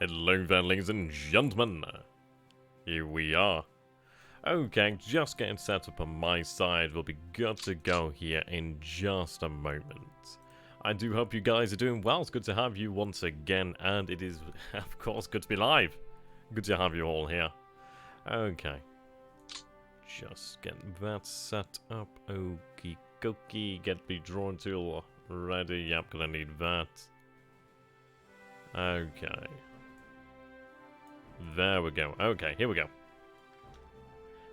Hello there, ladies and gentlemen. Here we are. Okay, just getting set up on my side. We'll be good to go here in just a moment. I do hope you guys are doing well. It's good to have you once again, and it is, of course, good to be live. Good to have you all here. Okay. Just getting that set up. Okie dokie. Get the drawing tool ready. Yep, gonna need that. Okay. There we go. Okay, here we go.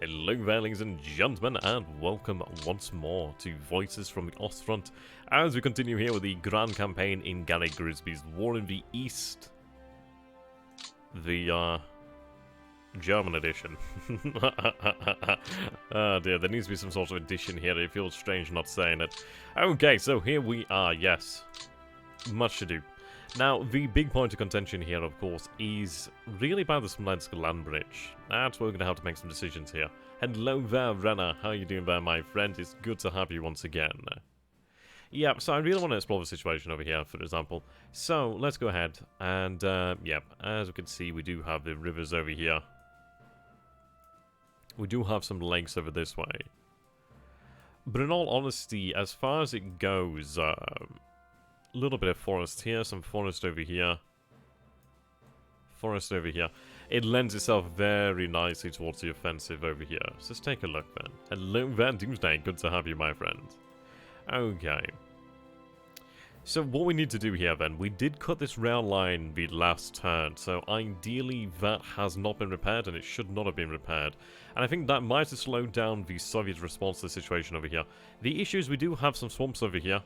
Hello there, ladies and gentlemen, and welcome once more to Voices from the OstFront as we continue here with the grand campaign in Gary Grigsby's War in the East. The, German edition. Oh dear, there needs to be some sort of edition here. It feels strange not saying it. Okay, so here we are, yes. Much to do. Now, the big point of contention here, of course, is really about the Smolensk land bridge. That's where we're going to have to make some decisions here. Hello there, Renner. How you doing there, my friend? It's good to have you once again. Yeah, so I really want to explore the situation over here, for example. So, let's go ahead and, yeah, as we can see, we do have the rivers over here. We do have some lakes over this way. But in all honesty, as far as it goes, little bit of forest here, some forest over here. Forest over here. It lends itself very nicely towards the offensive over here. So let's take a look then. Hello there, Doomsday. Good to have you, my friend. Okay. So what we need to do here then, we did cut this rail line the last turn, so ideally that has not been repaired and it should not have been repaired. And I think that might have slowed down the Soviet response to the situation over here. The issue is we do have some swamps over here.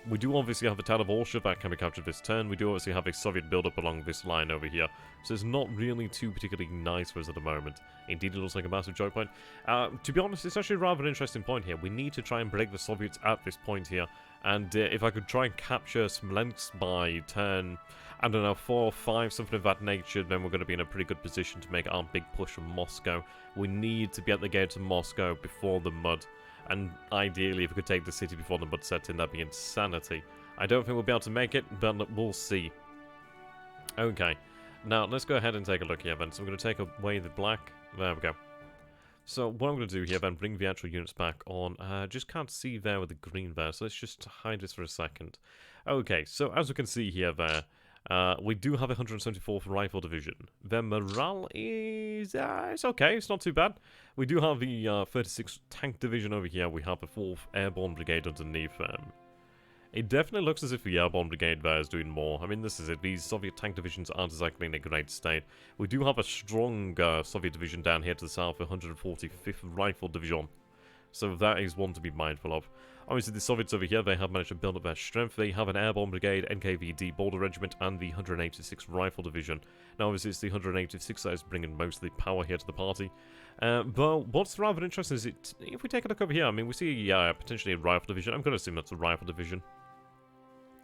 We do obviously have a town of Orsha that can be captured this turn. We do obviously have a Soviet build-up along this line over here. So it's not really too particularly nice for us at the moment. Indeed, it looks like a massive choke point. To be honest, it's actually a rather interesting point here. We need to try and break the Soviets at this point here. And if I could try and capture Smolensk by turn, I don't know, 4 or 5, something of that nature, then we're going to be in a pretty good position to make our big push from Moscow. We need to be at the gate to Moscow before the mud. And ideally, if we could take the city before the mud sets in, that'd be insanity. I don't think we'll be able to make it, but we'll see. Okay. Now, let's go ahead and take a look here, then. So I'm going to take away the black. There we go. So what I'm going to do here, then, bring the actual units back on. Just can't see there with the green there, so let's just hide this for a second. Okay, so as we can see here, there, we do have a 174th Rifle Division. Their morale is, it's okay, it's not too bad. We do have the 36th Tank Division over here. We have the 4th Airborne Brigade underneath them. It definitely looks as if the Airborne Brigade there is doing more. I mean, this is it. These Soviet tank divisions aren't exactly in a great state. We do have a strong Soviet division down here to the south, the 145th Rifle Division. So that is one to be mindful of. Obviously, the Soviets over here, they have managed to build up their strength. They have an Airborne Brigade, NKVD Border Regiment, and the 186th Rifle Division. Now, obviously, it's the 186th that is bringing most of the power here to the party. But what's rather interesting is, if we take a look over here, I mean, we see potentially a Rifle Division. I'm going to assume that's a Rifle Division.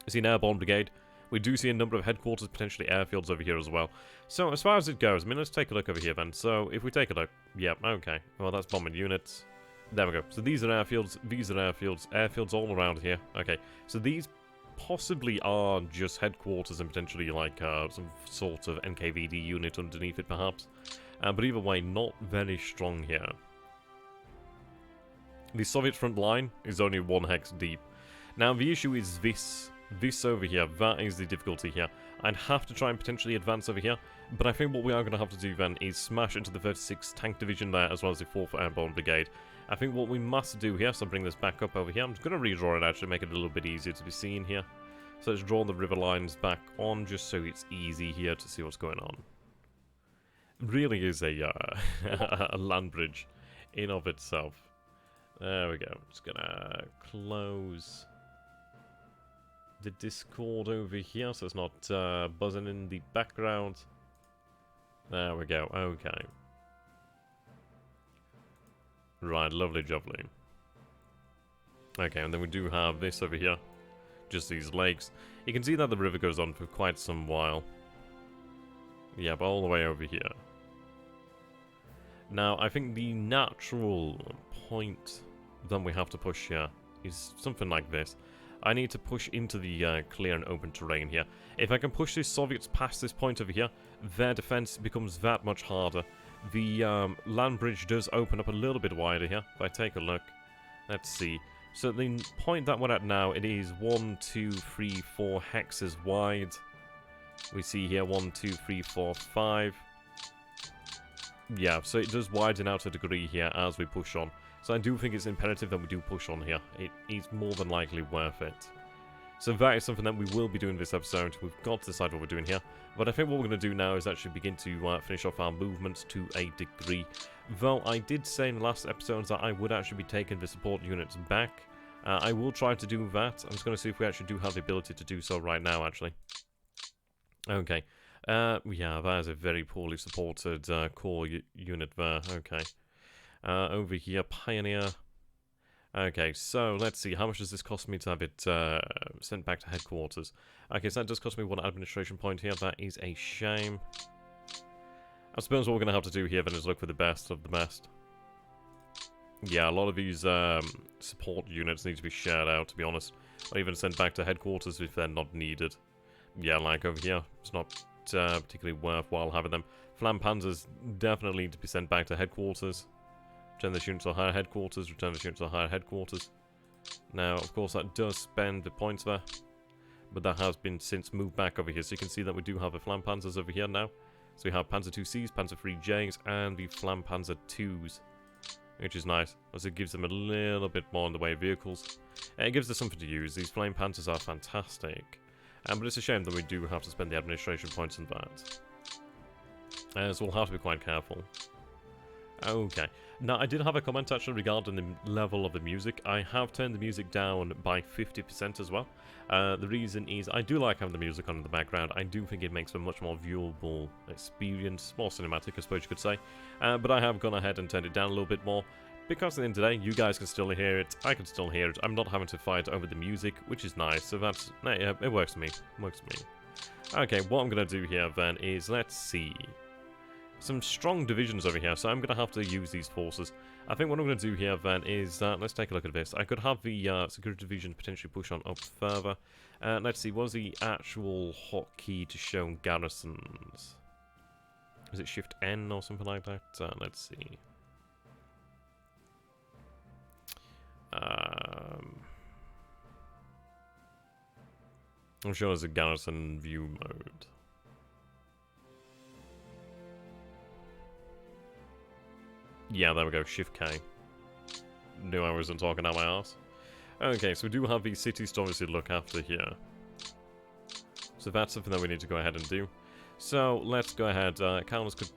We see an Airborne Brigade. We do see a number of headquarters, potentially airfields over here as well. So, as far as it goes, I mean, let's take a look over here then. So, if we take a look, yep, okay. Well, that's bombing units. There we go. So these are airfields, airfields all around here. Okay, so these possibly are just headquarters and potentially like some sort of NKVD unit underneath it perhaps. But either way, not very strong here. The Soviet front line is only 1 hex deep. Now the issue is this over here. That is the difficulty here. I'd have to try and potentially advance over here, but I think what we are going to have to do then is smash into the 36th Tank Division there, as well as the 4th Airborne Brigade. I think what we must do here, so I'll bring this back up over here. I'm just going to redraw it actually, make it a little bit easier to be seen here. So let's draw the river lines back on, just so it's easy here to see what's going on. It really is a, a land bridge in of itself. There we go. Just going to close the Discord over here, so it's not buzzing in the background. There we go. Okay. Right, lovely jubbly. Okay, and then we do have this over here. Just these lakes. You can see that the river goes on for quite some while. Yep, all the way over here. Now, I think the natural point that we have to push here is something like this. I need to push into the clear and open terrain here. If I can push these Soviets past this point over here, their defense becomes that much harder. The land bridge does open up a little bit wider here. If I take a look, let's see. So the point that we're at now, it is 1, 2, 3, 4 hexes wide. We see here 1, 2, 3, 4, 5. Yeah, so it does widen out a degree here as we push on. So I do think it's imperative that we do push on here. It is more than likely worth it. So that is something that we will be doing this episode. We've got to decide what we're doing here. But I think what we're going to do now is actually begin to finish off our movements to a degree. Though I did say in the last episodes that I would actually be taking the support units back. I will try to do that. I'm just going to see if we actually do have the ability to do so right now, actually. Okay. Yeah, that is a very poorly supported core unit there. Okay. Over here, Pioneer. Okay, so let's see. How much does this cost me to have it sent back to headquarters? Okay, so that does cost me 1 administration point here. That is a shame. I suppose what we're going to have to do here then is look for the best of the best. Yeah, a lot of these support units need to be shared out, to be honest. Or even sent back to headquarters if they're not needed. Yeah, like over here, it's not particularly worthwhile having them. Flam Panzers definitely need to be sent back to headquarters. Return the units to higher headquarters, return the units to higher headquarters. Now, of course, that does spend the points there. But that has been since moved back over here. So you can see that we do have the Flam Panzers over here now. So we have Panzer 2Cs, Panzer 3Js, and the Flam Panzer 2s. Which is nice, as it gives them a little bit more in the way of vehicles. It gives us something to use. These Flame Panzers are fantastic. But it's a shame that we do have to spend the administration points on that. So we'll have to be quite careful. Okay. Now, I did have a comment actually regarding the level of the music. I have turned the music down by 50% as well. The reason is I do like having the music on in the background. I do think it makes a much more viewable experience, more cinematic, I suppose you could say. But I have gone ahead and turned it down a little bit more. Because at the end of the day, you guys can still hear it, I can still hear it. I'm not having to fight over the music, which is nice. So that's, yeah, it works for me. It works for me. Okay, what I'm going to do here then is, let's see. Some strong divisions over here, so I'm going to have to use these forces. I think what I'm going to do here then is, let's take a look at this. I could have the security division potentially push on up further. Let's see, what's the actual hotkey to show garrisons? Is it Shift N or something like that? Let's see. I'm sure there's a garrison view mode. Yeah, there we go, Shift K. Knew I wasn't talking out my arse. Okay, so we do have these cities to obviously look after here. So that's something that we need to go ahead and do. So, let's go ahead. Kaunas could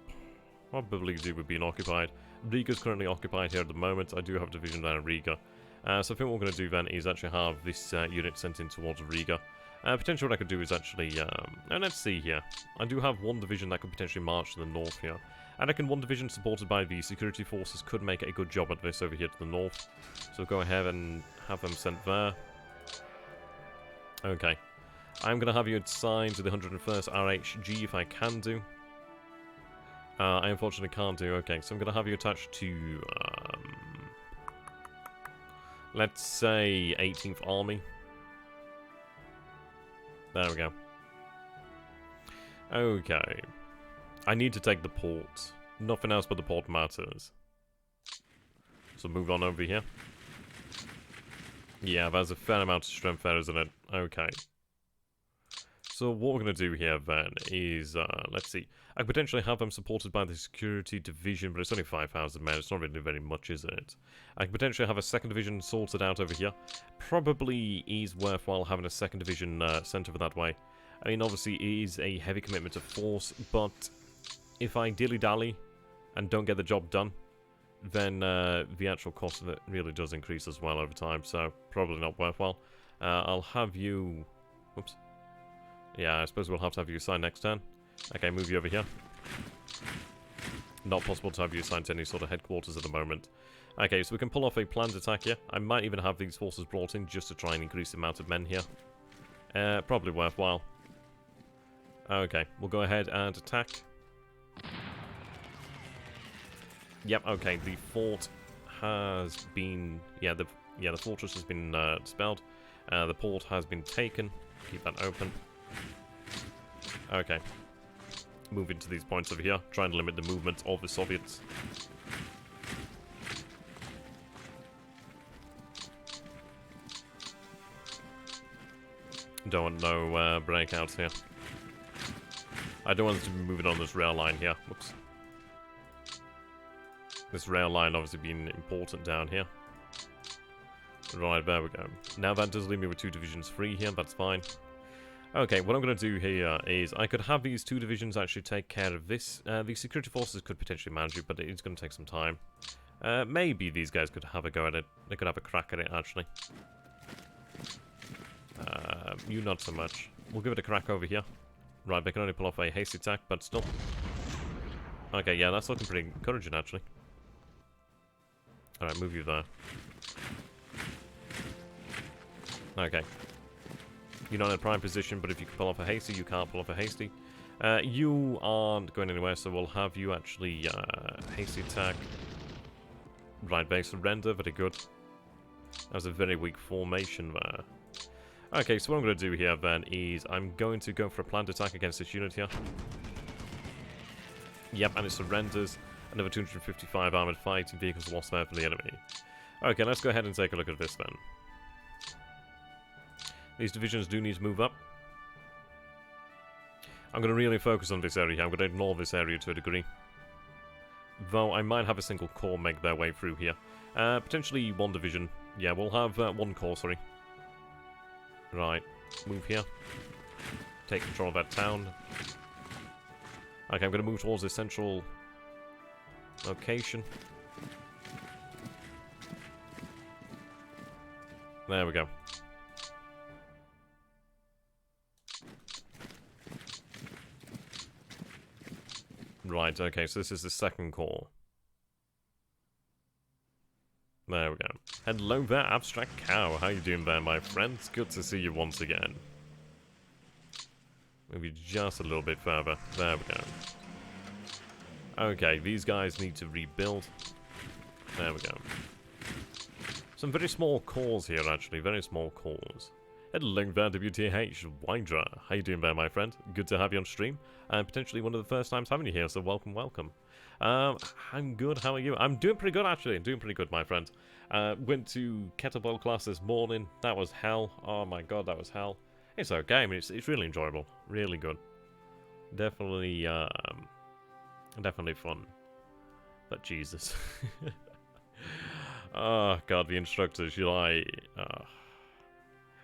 probably do with being occupied. Riga's currently occupied here at the moment. I do have a division down in Riga. So I think what we're going to do then is actually have this unit sent in towards Riga. Potentially what I could do is actually, and let's see here. I do have one division that could potentially march to the north here. I reckon one division supported by the security forces could make a good job at this over here to the north. So go ahead and have them sent there. Okay. I'm going to have you assigned to the 101st RHG if I can do. I unfortunately can't do. Okay, so I'm going to have you attached to, let's say 18th Army. There we go. Okay. I need to take the port. Nothing else but the port matters. So move on over here. Yeah, there's a fair amount of strength there, isn't it? Okay. So what we're going to do here then is, let's see. I potentially have them supported by the security division, but it's only 5,000 men. It's not really very much, is it? I can potentially have a second division sorted out over here. Probably is worthwhile having a second division sent over that way. I mean, obviously, it is a heavy commitment of force, but if I dilly-dally and don't get the job done, then the actual cost of it really does increase as well over time, so probably not worthwhile. I'll have you... Whoops. Yeah, I suppose we'll have to have you assigned next turn. Okay, move you over here. Not possible to have you assigned to any sort of headquarters at the moment. Okay, so we can pull off a planned attack here. I might even have these forces brought in just to try and increase the amount of men here. Probably worthwhile. Okay, we'll go ahead and attack. Yep, okay, the fort has been... Yeah, the fortress has been dispelled. The port has been taken. Keep that open. Okay. Move into these points over here. Try and limit the movement of the Soviets. Don't want no breakouts here. I don't want us to be moving on this rail line here. Whoops. This rail line obviously being important down here. Right, there we go. Now that does leave me with 2 divisions free here, that's fine. Okay, what I'm going to do here is I could have these 2 divisions actually take care of this. The security forces could potentially manage it, but it's going to take some time. Maybe these guys could have a go at it. They could have a crack at it, actually. You not so much. We'll give it a crack over here. Right, they can only pull off a hasty attack, but still. Okay, yeah, that's looking pretty encouraging, actually. Alright, move you there. Okay. You're not in a prime position, but if you can pull off a hasty, you can't pull off a hasty. You aren't going anywhere, so we'll have you actually hasty attack. Right, they surrender, very good. That was a very weak formation there. Okay, so what I'm going to do here then is I'm going to go for a planned attack against this unit here. Yep, and it surrenders. Another 255 armoured fighting vehicles lost there from the enemy. Okay, let's go ahead and take a look at this then. These divisions do need to move up. I'm going to really focus on this area here. I'm going to ignore this area to a degree. Though I might have a single corps make their way through here. Potentially 1 division. Yeah, we'll have 1 corps, sorry. Right, move here. Take control of that town. Okay, I'm going to move towards the central location. There we go. Right, okay, so this is the 2nd corps. There we go. Hello there, Abstract Cow. How you doing there, my friend? It's good to see you once again. Maybe just a little bit further. There we go. Okay, these guys need to rebuild. There we go. Some very small corps here, actually. Very small corps. Hello there, WTH Wydra. How you doing there, my friend? Good to have you on stream. And potentially one of the first times having you here, so welcome, welcome. I'm good, how are you? I'm doing pretty good, actually. I'm doing pretty good, my friend. Went to kettlebell class this morning. That was hell. Oh my god, that was hell. It's okay, I mean, it's really enjoyable. Really good. Definitely, definitely fun. But Jesus. Oh god, the instructors, you're like...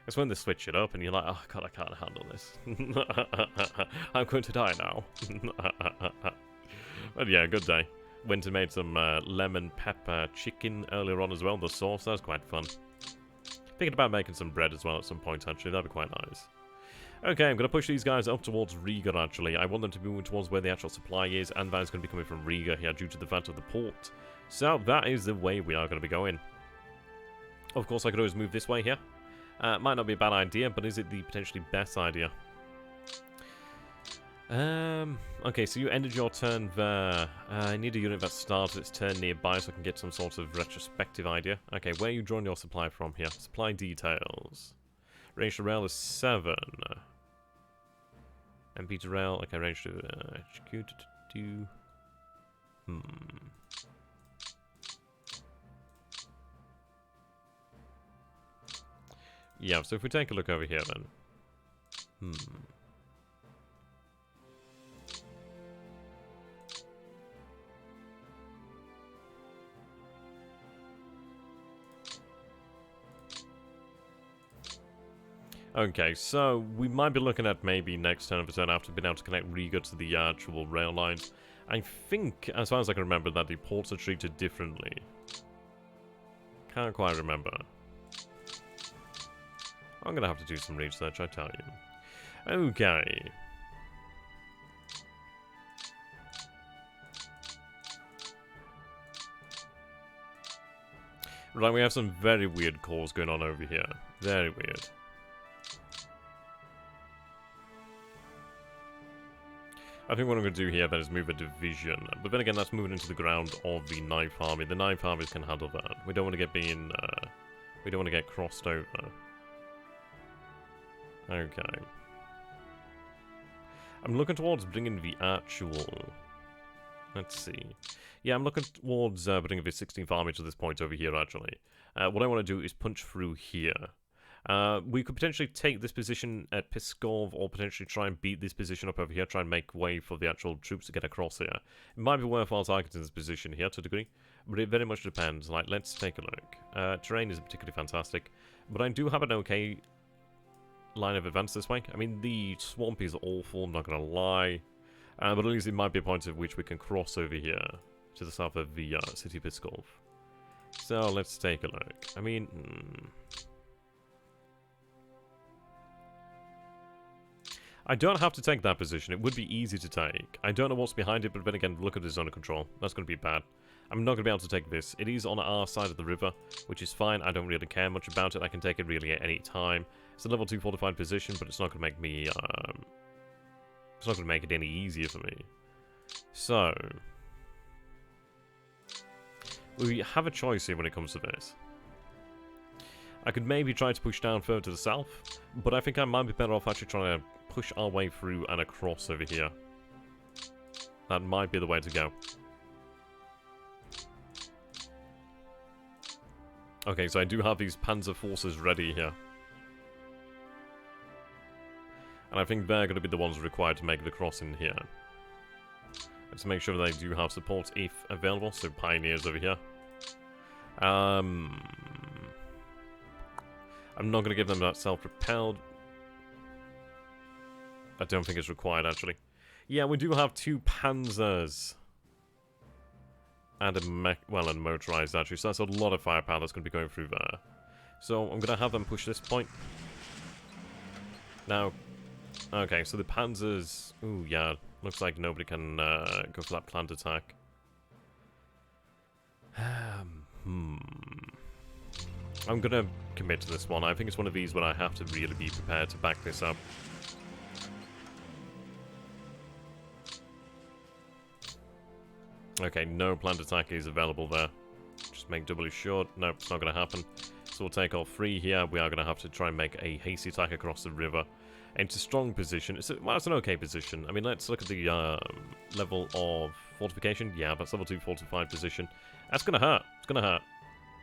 It's when they switch it up and you're like, oh god, I can't handle this. I'm going to die now. But yeah, good day. Went and made some lemon pepper chicken earlier on as well, the sauce, that was quite fun. Thinking about making some bread as well at some point, actually, that'd be quite nice. Okay, I'm going to push these guys up towards Riga, actually. I want them to be moving towards where the actual supply is, and that is going to be coming from Riga here due to the fact of the port. So that is the way we are going to be going. Of course, I could always move this way here. Might not be a bad idea, but is it the potentially best idea? Okay, so you ended your turn there. I need a unit that starts its turn nearby so I can get some sort of retrospective idea. Okay, where are you drawing your supply from here? Supply details. Range to rail is 7. MP to rail, okay, range to HQ to Yeah, so if we take a look over here then. Okay, so we might be looking at maybe next turn of the turn after being able to connect Riga to the actual rail lines. I think, as far as I can remember, that the ports are treated differently. Can't quite remember. I'm gonna have to do some research, I tell you. Okay. Right, we have some very weird calls going on over here. Very weird. I think what I'm going to do here then is move a division. But then again, that's moving into the ground of the Knife Army. The Knife Armies can handle that. We don't want to get we don't want to get crossed over. Okay. I'm looking towards bringing the actual... Let's see. Yeah, I'm looking towards bringing the 16th army to this point over here, actually. What I want to do is punch through here. We could potentially take this position at Pskov, or potentially try and beat this position up over here, try and make way for the actual troops to get across here. It might be worthwhile targeting this position here to a degree, but it very much depends. Like, let's take a look. Terrain isn't particularly fantastic, but I do have an okay line of advance this way. I mean, the swamp is awful, I'm not going to lie. But at least it might be a point at which we can cross over here to the south of the city of Pskov. So, let's take a look. I mean... I don't have to take that position. It would be easy to take. I don't know what's behind it, but then again, look at the zone of control. That's going to be bad. I'm not going to be able to take this. It is on our side of the river, which is fine. I don't really care much about it. I can take it really at any time. It's a level 2 fortified position, but it's not going to make me... it's not going to make it any easier for me. So... we have a choice here when it comes to this. I could maybe try to push down further to the south, but I think I might be better off actually trying to push our way through and across over here. That might be the way to go. Okay, so I do have these Panzer forces ready here. And I think they're going to be the ones required to make the crossing here. Let's make sure they do have support if available, so pioneers over here. I'm not going to give them that self-propelled. I don't think it's required, actually. Yeah, we do have 2 Panzers. And a motorized, actually. So that's a lot of firepower that's going to be going through there. So I'm going to have them push this point. Now, okay, so the Panzers... ooh, yeah, looks like nobody can go for that planned attack. I'm going to commit to this one. I think it's one of these where I have to really be prepared to back this up. Okay, no planned attack is available there. Just make doubly sure. Nope, it's not going to happen. So we'll take all 3 here. We are going to have to try and make a hasty attack across the river. Into strong position. It's an okay position. I mean, let's look at the level of fortification. Yeah, that's level 2 fortified position. That's going to hurt. It's going to hurt.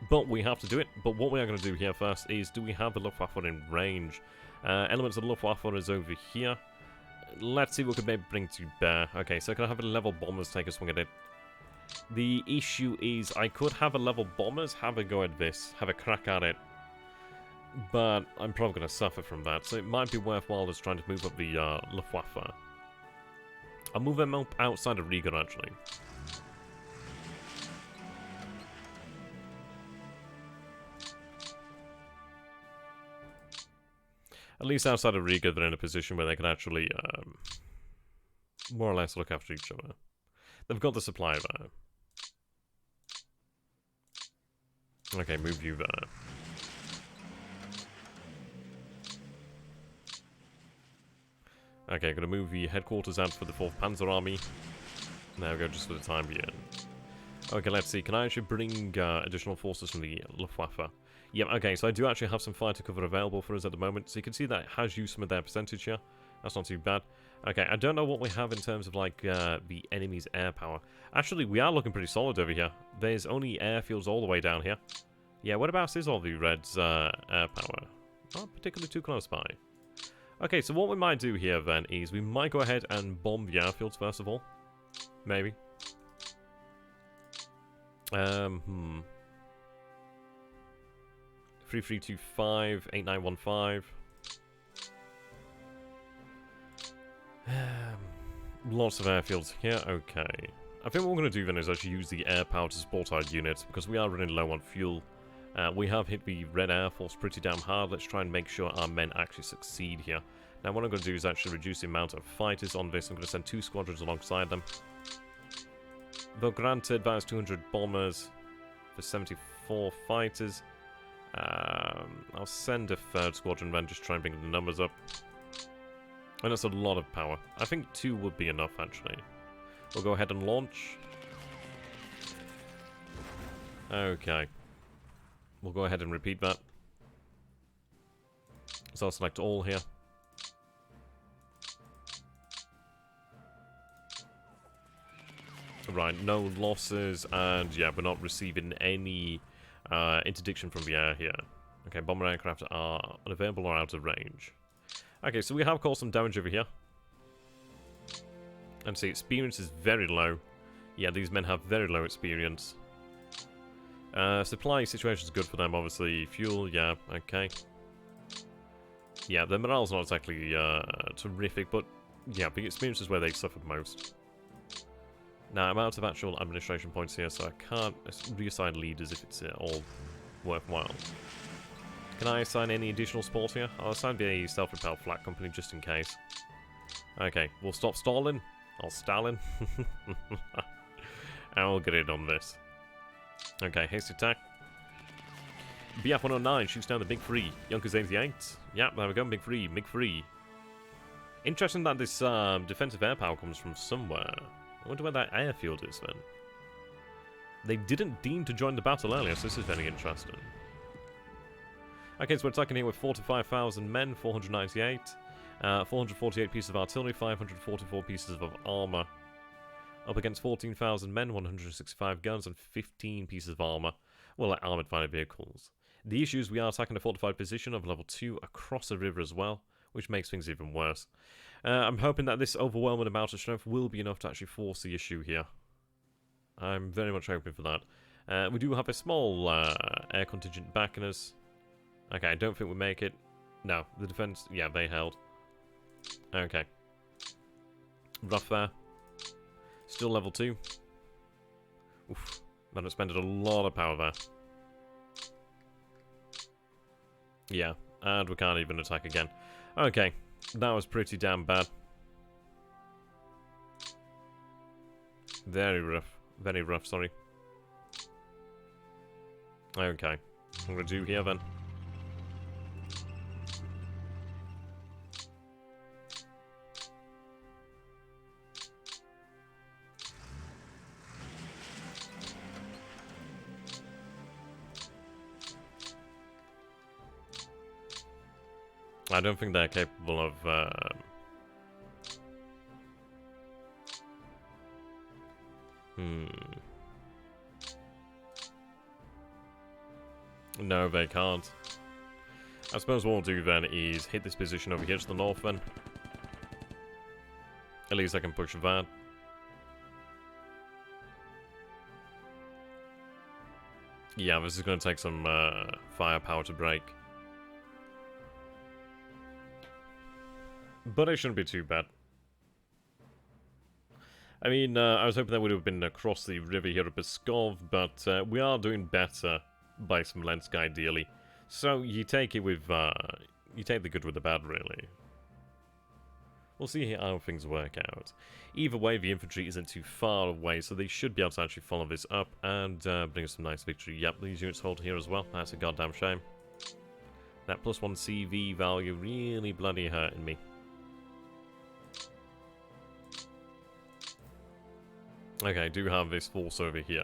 But we have to do it. But what we are going to do here first is, do we have the Luftwaffe in range? Elements of the Luftwaffe is over here. Let's see what we can maybe bring to bear. Okay, so can I have a level bombers take a swing at it? The issue is, I could have a level bombers have a go at this, have a crack at it, but I'm probably going to suffer from that, so it might be worthwhile just trying to move up the Luftwaffe. I'll move them up outside of Riga, actually. At least outside of Riga, they're in a position where they can actually more or less look after each other. They've got the supply there. Okay, move you there. Okay, gonna move the headquarters out for the 4th Panzer Army. There we go, just for the time being. Okay, let's see. Can I actually bring additional forces from the Luftwaffe? Yeah, okay, so I do actually have some fighter cover available for us at the moment. So you can see that it has used some of their percentage here. That's not too bad. Okay, I don't know what we have in terms of, like, the enemy's air power. Actually, we are looking pretty solid over here. There's only airfields all the way down here. Yeah, whereabouts is all the Red's air power? Not particularly too close by. Okay, so what we might do here, then, is we might go ahead and bomb the airfields, first of all. Maybe. 3325, 8915. Lots of airfields here, okay. I think what we're going to do then is actually use the air power to support our units, because we are running low on fuel. We have hit the Red Air Force pretty damn hard. Let's try and make sure our men actually succeed here. Now what I'm going to do is actually reduce the amount of fighters on this. I'm going to send 2 squadrons alongside them. Though granted, that is 200 bombers for 74 fighters. I'll send a 3rd squadron then, just try and bring the numbers up. And that's a lot of power. I think 2 would be enough, actually. We'll go ahead and launch. Okay. We'll go ahead and repeat that. So I'll select all here. Right, no losses, and yeah, we're not receiving any interdiction from the air here. Okay, bomber aircraft are unavailable or out of range. Okay, so we have caused some damage over here. And see, experience is very low. Yeah, these men have very low experience. Supply situation is good for them, obviously. Fuel, yeah, okay. Yeah, their morale's not exactly terrific, but yeah, the experience is where they suffered most. Now, I'm out of actual administration points here, so I can't reassign leaders if it's all worthwhile. Can I assign any additional support here? I'll assign the self-repel flat company just in case. Okay, we'll stop stalling. I'll Stalin. And we'll get in on this. Okay, hasty attack. BF-109 shoots down the Big 3. Junkers 88. Yeah, there we go, Big 3, Big 3. Interesting that this defensive air power comes from somewhere. I wonder where that airfield is then. They didn't deem to join the battle earlier, so this is very interesting. Okay, so we're attacking here with 45,000 men, 498, 448 pieces of artillery, 544 pieces of armor. Up against 14,000 men, 165 guns, and 15 pieces of armor. Well, like armored fighter vehicles. The issue is we are attacking a fortified position of level 2 across the river as well, which makes things even worse. I'm hoping that this overwhelming amount of strength will be enough to actually force the issue here. I'm very much hoping for that. We do have a small air contingent backing us. Okay, I don't think we make it. No, the defense, yeah, they held. Okay. Rough there. Still level 2. Oof, that expended a lot of power there. Yeah, and we can't even attack again. Okay, that was pretty damn bad. Very rough, sorry. Okay, I'm gonna do here then. I don't think they're capable of No, they can't. I suppose what we'll do then is hit this position over here to the north then. At least I can push that. Yeah, this is going to take some firepower to break. But it shouldn't be too bad. I mean, I was hoping that would have been across the river here at Pskov, but we are doing better by Smolensk, ideally. So you take it with, you take the good with the bad, really. We'll see how things work out. Either way, the infantry isn't too far away, so they should be able to actually follow this up and bring us some nice victory. Yep, these units hold here as well. That's a goddamn shame. That +1 CV value really bloody hurting me. Okay, I do have this force over here.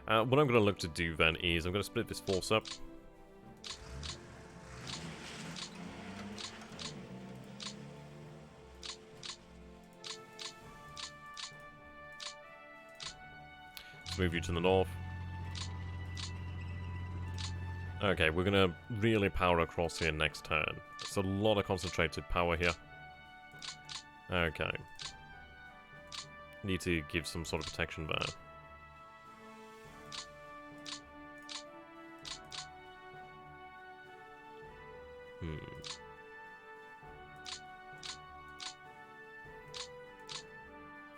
What I'm going to look to do then is I'm going to split this force up. Let's move you to the north. Okay, we're going to really power across here next turn. It's a lot of concentrated power here. Okay. Need to give some sort of protection there.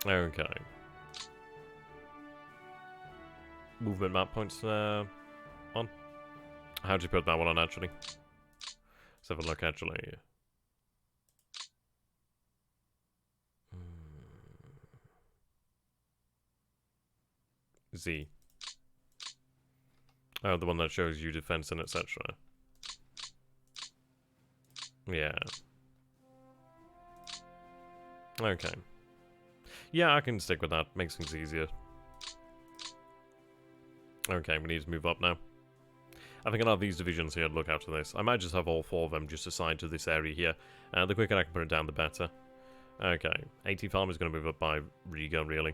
Okay. Movement map points on. How'd you put that one on, actually? Let's have a look, actually. Z. Oh, the one that shows you defense and etc. Yeah. Okay. Yeah, I can stick with that. Makes things easier. Okay, we need to move up now. I think I'll have these divisions here look after this. I might just have all 4 of them just assigned to this area here. The quicker I can put it down, the better. Okay. 80 farmers going to move up by Riga, really.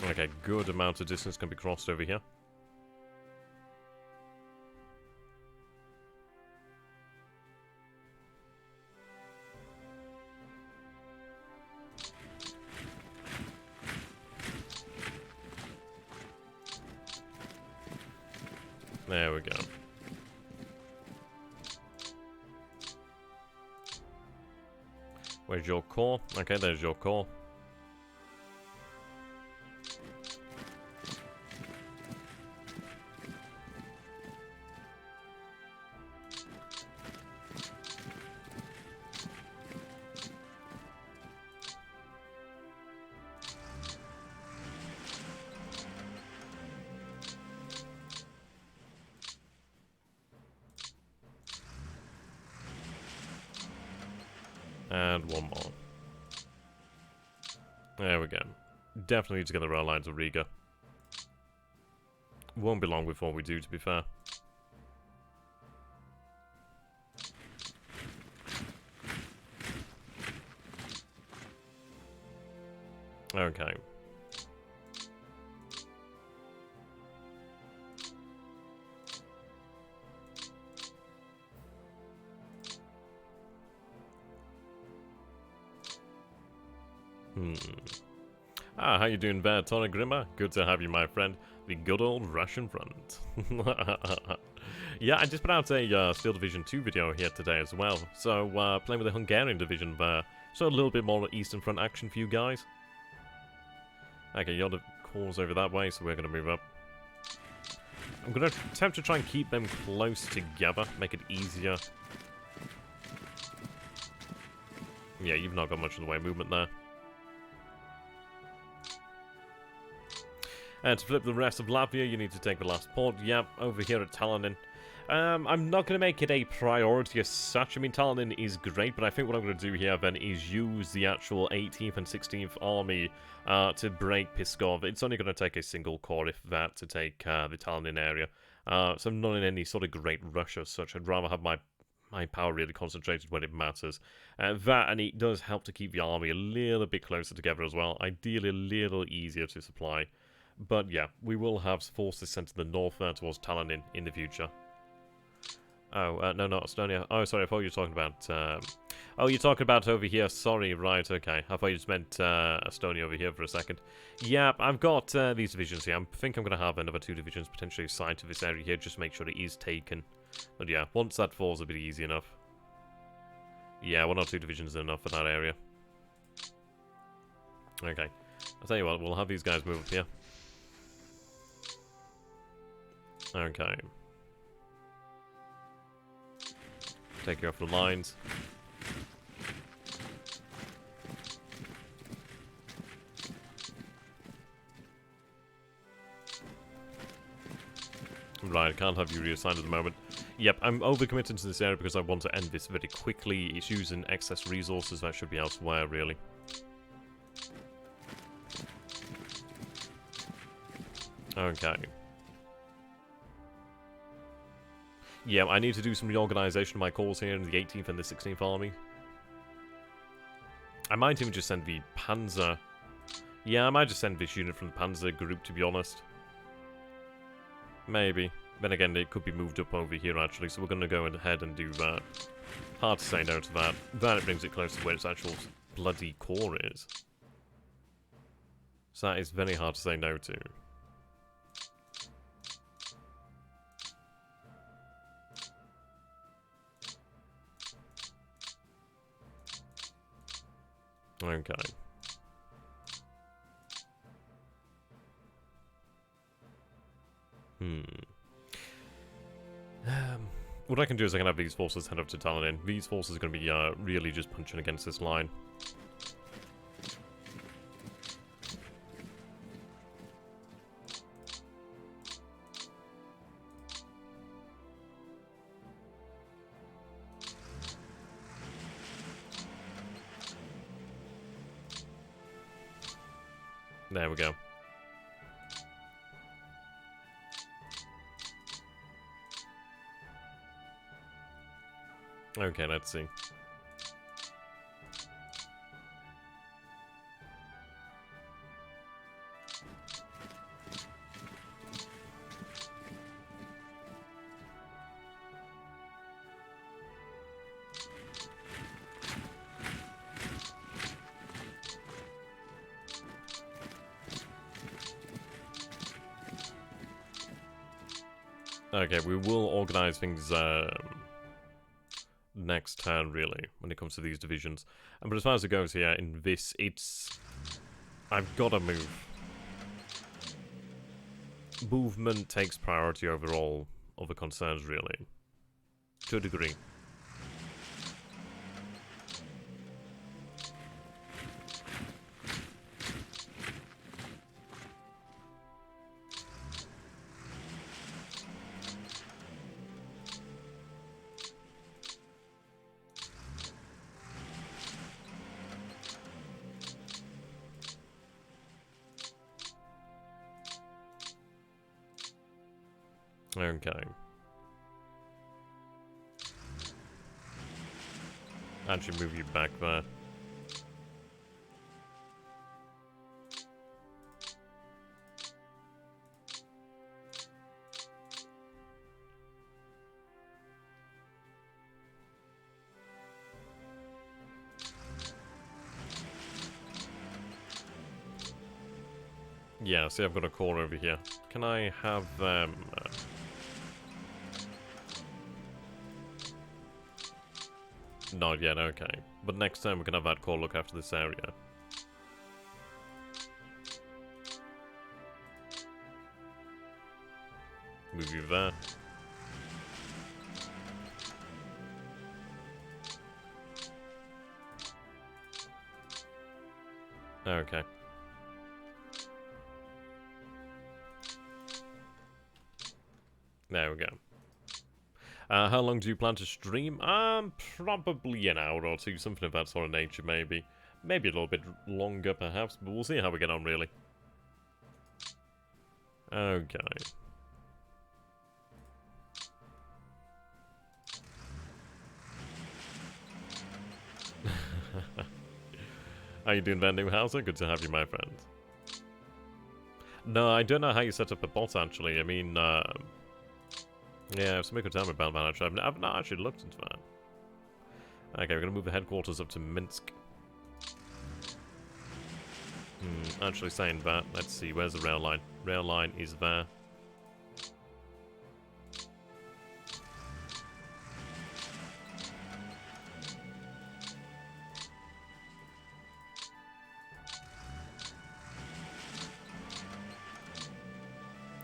Okay, good amount of distance can be crossed over here. There we go. Where's your core? Okay, there's your core. And one more. There we go. Definitely need to get the rail line to Riga. Won't be long before we do, to be fair. Okay. Ah, how you doing there, Torigrimmer? Good to have you, my friend. The good old Russian front. Yeah, I just put out a Steel Division 2 video here today as well. So, playing with the Hungarian division there. So a little bit more Eastern Front action for you guys. Okay, you're the cores over that way, so we're going to move up. I'm going to attempt to try and keep them close together, make it easier. Yeah, you've not got much in the way of movement there. And to flip the rest of Latvia, you need to take the last port. Yep, over here at Tallinn. I'm not going to make it a priority as such. I mean, Tallinn is great, but I think what I'm going to do here then is use the actual 18th and 16th Army to break Pskov. It's only going to take a single corps, if that, to take the Tallinn area. So I'm not in any sort of great rush as such. I'd rather have my power really concentrated when it matters. That, and it does help to keep the army a little bit closer together as well. Ideally, a little easier to supply. But yeah, we will have forces sent to the north there towards Tallinn in the future. Oh, no, not Estonia. Oh, sorry, I thought you were talking about... oh, you're talking about over here. Sorry, right, okay. I thought you just meant Estonia over here for a second. Yeah, I've got these divisions here. I think I'm going to have another 2 divisions potentially assigned to this area here, just to make sure it is taken. But yeah, once that falls, it'll be easy enough. Yeah, 1 or 2 divisions is enough for that area. Okay. I'll tell you what, we'll have these guys move up here. Okay. Take you off the lines. Right, I can't have you reassigned at the moment. Yep, I'm overcommitted to this area because I want to end this very quickly. It's using excess resources that should be elsewhere, really. Okay. Yeah, I need to do some reorganization of my corps here in the 18th and the 16th Army. I might even just send the Panzer. Yeah, I might just send this unit from the Panzer group, to be honest. Maybe. Then again, it could be moved up over here, actually, so we're going to go ahead and do that. Hard to say no to that. Then it brings it closer to where its actual bloody core is. So that is very hard to say no to. Okay. What I can do is I can have these forces head up to Tallinn. These forces are going to be really just punching against this line. There we go. Okay, let's see. Okay, we will organize things next turn, really, when it comes to these divisions. But as far as it goes here, in this, it's... I've got to move. Movement takes priority over all other concerns, really. To a degree. Okay. Actually move you back there. Yeah, see, I've got a core over here. Can I have them... Not yet, okay. But next time we can have that core look after this area. Move you there. Okay. There we go. How long do you plan to stream? Probably an hour or two, something of that sort of nature, maybe. Maybe a little bit longer, perhaps, but we'll see how we get on, really. Okay. How you doing, Van Hauser? Good to have you, my friend. No, I don't know how you set up a bot, actually. I mean, yeah, somebody could tell me about that, actually. I've not actually looked into that. Okay, we're going to move the headquarters up to Minsk. Actually saying that, let's see, where's the rail line? Rail line is there.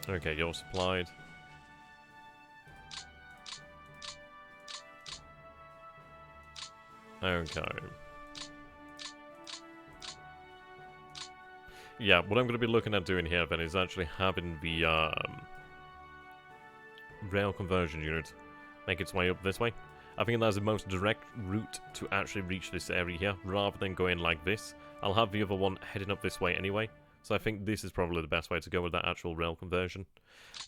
Okay, you're supplied. Okay. Yeah, what I'm going to be looking at doing here then is actually having the rail conversion unit make its way up this way. I think that's the most direct route to actually reach this area here, rather than going like this. I'll have the other one heading up this way anyway, so I think this is probably the best way to go with that actual rail conversion.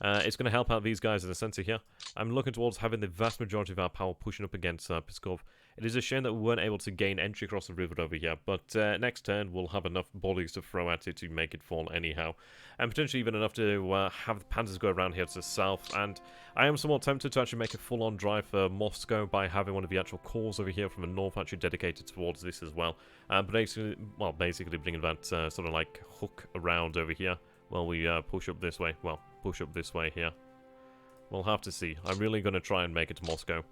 It's going to help out these guys in the center here. I'm looking towards having the vast majority of our power pushing up against Pskov. It is a shame that we weren't able to gain entry across the river over here, but next turn we'll have enough bodies to throw at it to make it fall anyhow. And potentially even enough to have the Panzers go around here to the south. And I am somewhat tempted to actually make a full-on drive for Moscow by having one of the actual cores over here from the north actually dedicated towards this as well. But basically, well, basically bringing that sort of like hook around over here while we push up this way. Well, push up this way here. We'll have to see. I'm really going to try and make it to Moscow.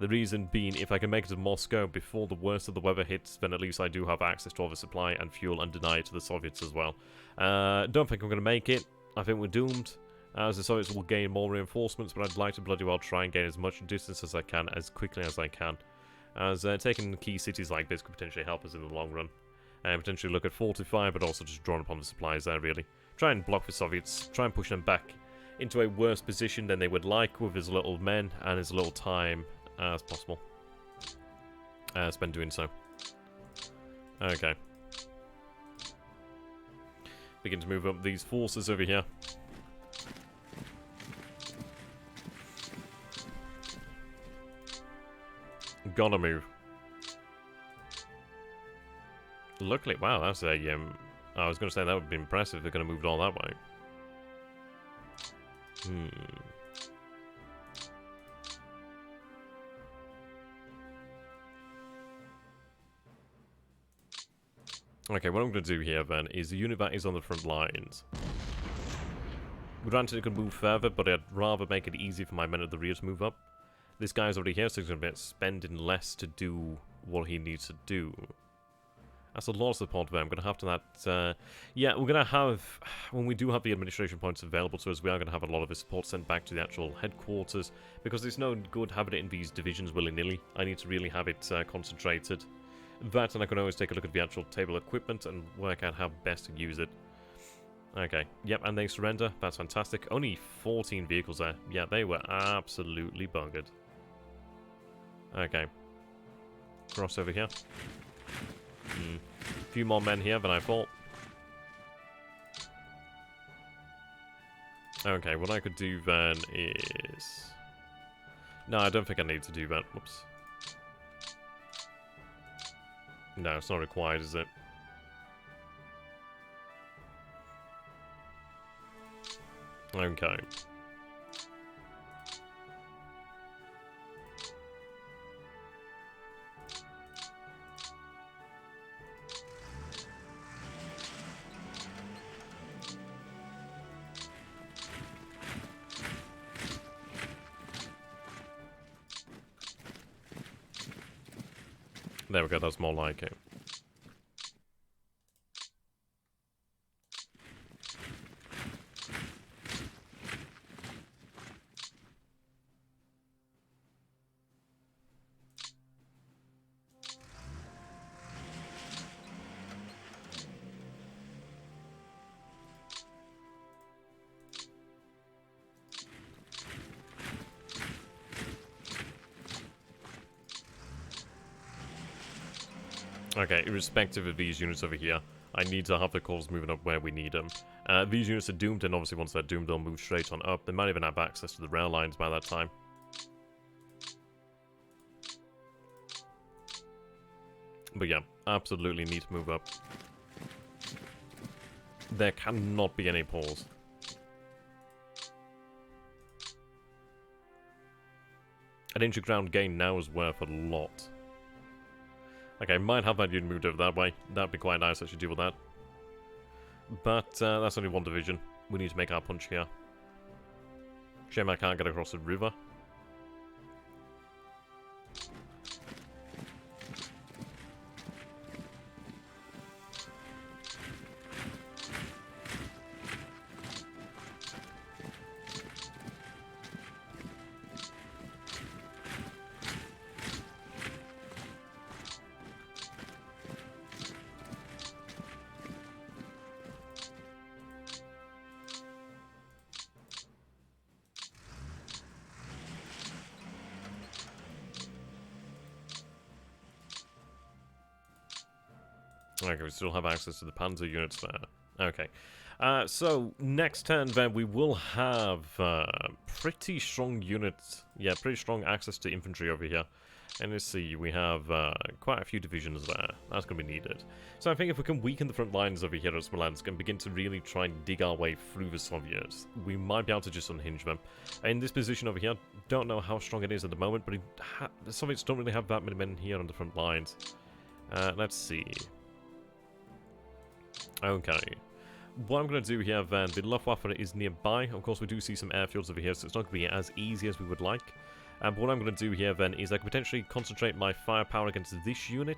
The reason being, if I can make it to Moscow before the worst of the weather hits, then at least I do have access to all the supply and fuel and deny it to the Soviets as well. Don't think I'm going to make it. I think we're doomed, as the Soviets will gain more reinforcements, but I'd like to bloody well try and gain as much distance as I can, as quickly as I can. As taking key cities like this could potentially help us in the long run. And potentially look at fortify, but also just drawing upon the supplies there, really. Try and block the Soviets, try and push them back into a worse position than they would like with as little men and as little time as possible. Spend doing so. Okay. Begin to move up these forces over here. Gotta move. Luckily, wow, that's a, I was going to say that would be impressive if they're going to move it all that way. Okay, what I'm going to do here then is the unit that is on the front lines. Granted, it could move further, but I'd rather make it easy for my men at the rear to move up. This guy's already here, so he's going to be spending less to do what he needs to do. That's a lot of support there. I'm going to have to yeah, we're going to have... When we do have the administration points available to us, we are going to have a lot of his support sent back to the actual headquarters, because it's no good having it in these divisions willy-nilly. I need to really have it concentrated. That, and I can always take a look at the actual table equipment and work out how best to use it. Okay, yep, and they surrender. That's fantastic. Only 14 vehicles there. Yeah, they were absolutely buggered. Okay. Cross over here. A few more men here than I thought. Okay, what I could do then is... No, I don't think I need to do that. Whoops. No, it's not required, is it? Okay. There we go, that's more like it. Okay, irrespective of these units over here, I need to have the calls moving up where we need them. These units are doomed, and obviously once they're doomed, they'll move straight on up. They might even have access to the rail lines by that time. But yeah, absolutely need to move up. There cannot be any pause. An inch of ground gain now is worth a lot. Okay, might have that unit moved over that way. That'd be quite nice, I should deal with that. But that's only one division. We need to make our punch here. Shame I can't get across the river. Okay, we still have access to the Panzer units there. Okay. So, next turn then, we will have pretty strong units. Yeah, pretty strong access to infantry over here. And let's see, we have quite a few divisions there. That's going to be needed. So I think if we can weaken the front lines over here at Smolensk and begin to really try and dig our way through the Soviets, we might be able to just unhinge them. In this position over here, don't know how strong it is at the moment, but the Soviets don't really have that many men here on the front lines. Let's see. Okay. What I'm going to do here then, the Luftwaffe is nearby. Of course, we do see some airfields over here, so it's not going to be as easy as we would like. But what I'm going to do here then is I can potentially concentrate my firepower against this unit,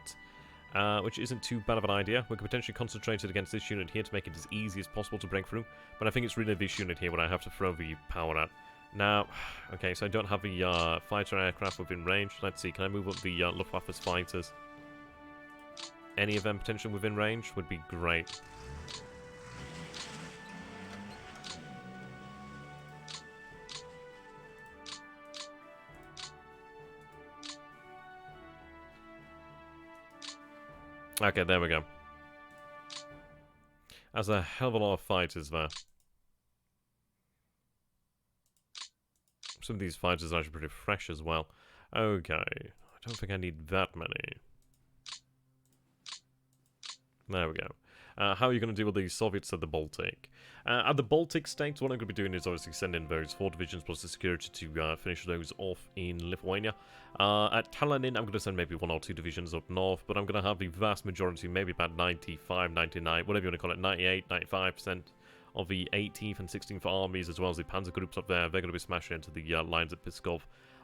which isn't too bad of an idea. We could potentially concentrate it against this unit here to make it as easy as possible to break through. But I think it's really this unit here what I have to throw the power at. Now, okay, so I don't have the fighter aircraft within range. Let's see, can I move up the Luftwaffe's fighters? Any of them potentially within range would be great. Okay, there we go. That's a hell of a lot of fighters there. Some of these fighters are actually pretty fresh as well. Okay, I don't think I need that many. There we go. How are you going to deal with the Soviets at the Baltic? At the Baltic states, what I'm going to be doing is obviously sending those 4 divisions plus the security to finish those off in Lithuania. At Tallinn, I'm going to send maybe 1 or 2 divisions up north, but I'm going to have the vast majority, maybe about 95, 99, whatever you want to call it, 98, 95% of the 18th and 16th armies, as well as the Panzer groups up there. They're going to be smashing into the lines at Pskov.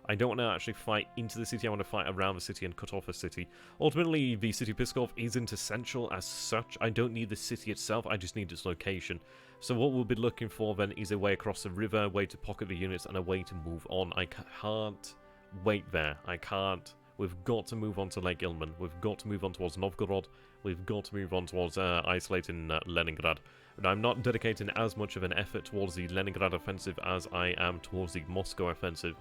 I don't want to actually fight into the city. I want to fight around the city and cut off the city. Ultimately, the city of Pskov isn't essential as such. I don't need the city itself. I just need its location. So what we'll be looking for then is a way across the river, a way to pocket the units, and a way to move on. I can't wait there. I can't. We've got to move on to Lake Ilmen. We've got to move on towards Novgorod. We've got to move on towards isolating Leningrad. And I'm not dedicating as much of an effort towards the Leningrad offensive as I am towards the Moscow offensive.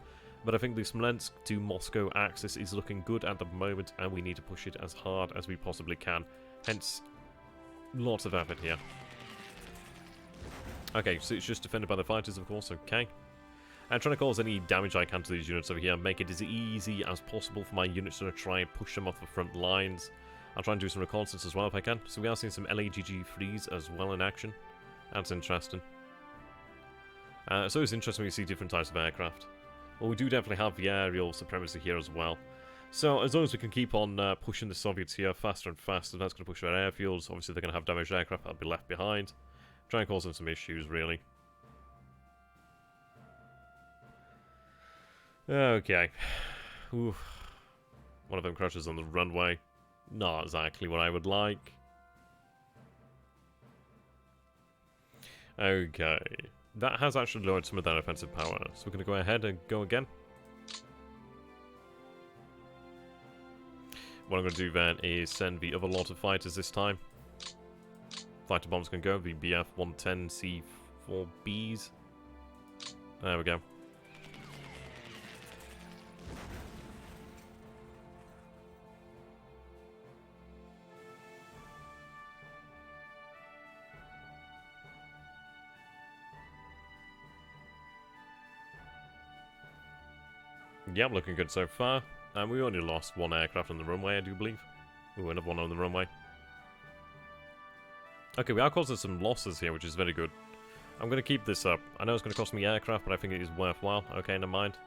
But I think the Smolensk to Moscow axis is looking good at the moment, and we need to push it as hard as we possibly can. Hence, lots of effort here. Okay, so it's just defended by the fighters, of course, okay. I'm trying to cause any damage I can to these units over here, make it as easy as possible for my units to try and push them off the front lines. I'll try and do some reconnaissance as well if I can. So we are seeing some LAGG-3s as well in action. That's interesting. So it's interesting when you see different types of aircraft. Well, we do definitely have the aerial supremacy here as well. So as long as we can keep on pushing the Soviets here faster and faster, that's going to push their airfields. Obviously they're going to have damaged aircraft that'll be left behind. Try and cause them some issues, really. Okay. Oof. One of them crashes on the runway. Not exactly what I would like. Okay. That has actually lowered some of their offensive power. So we're going to go ahead and go again. What I'm going to do then is send the other lot of fighters this time. Fighter bombs can go. The BF-110C4Bs. There we go. Yep, looking good so far. And we only lost one aircraft on the runway, I do believe. Ooh, another one on the runway. Okay, we are causing some losses here, which is very good. I'm going to keep this up. I know it's going to cost me aircraft, but I think it is worthwhile. Okay, never mind.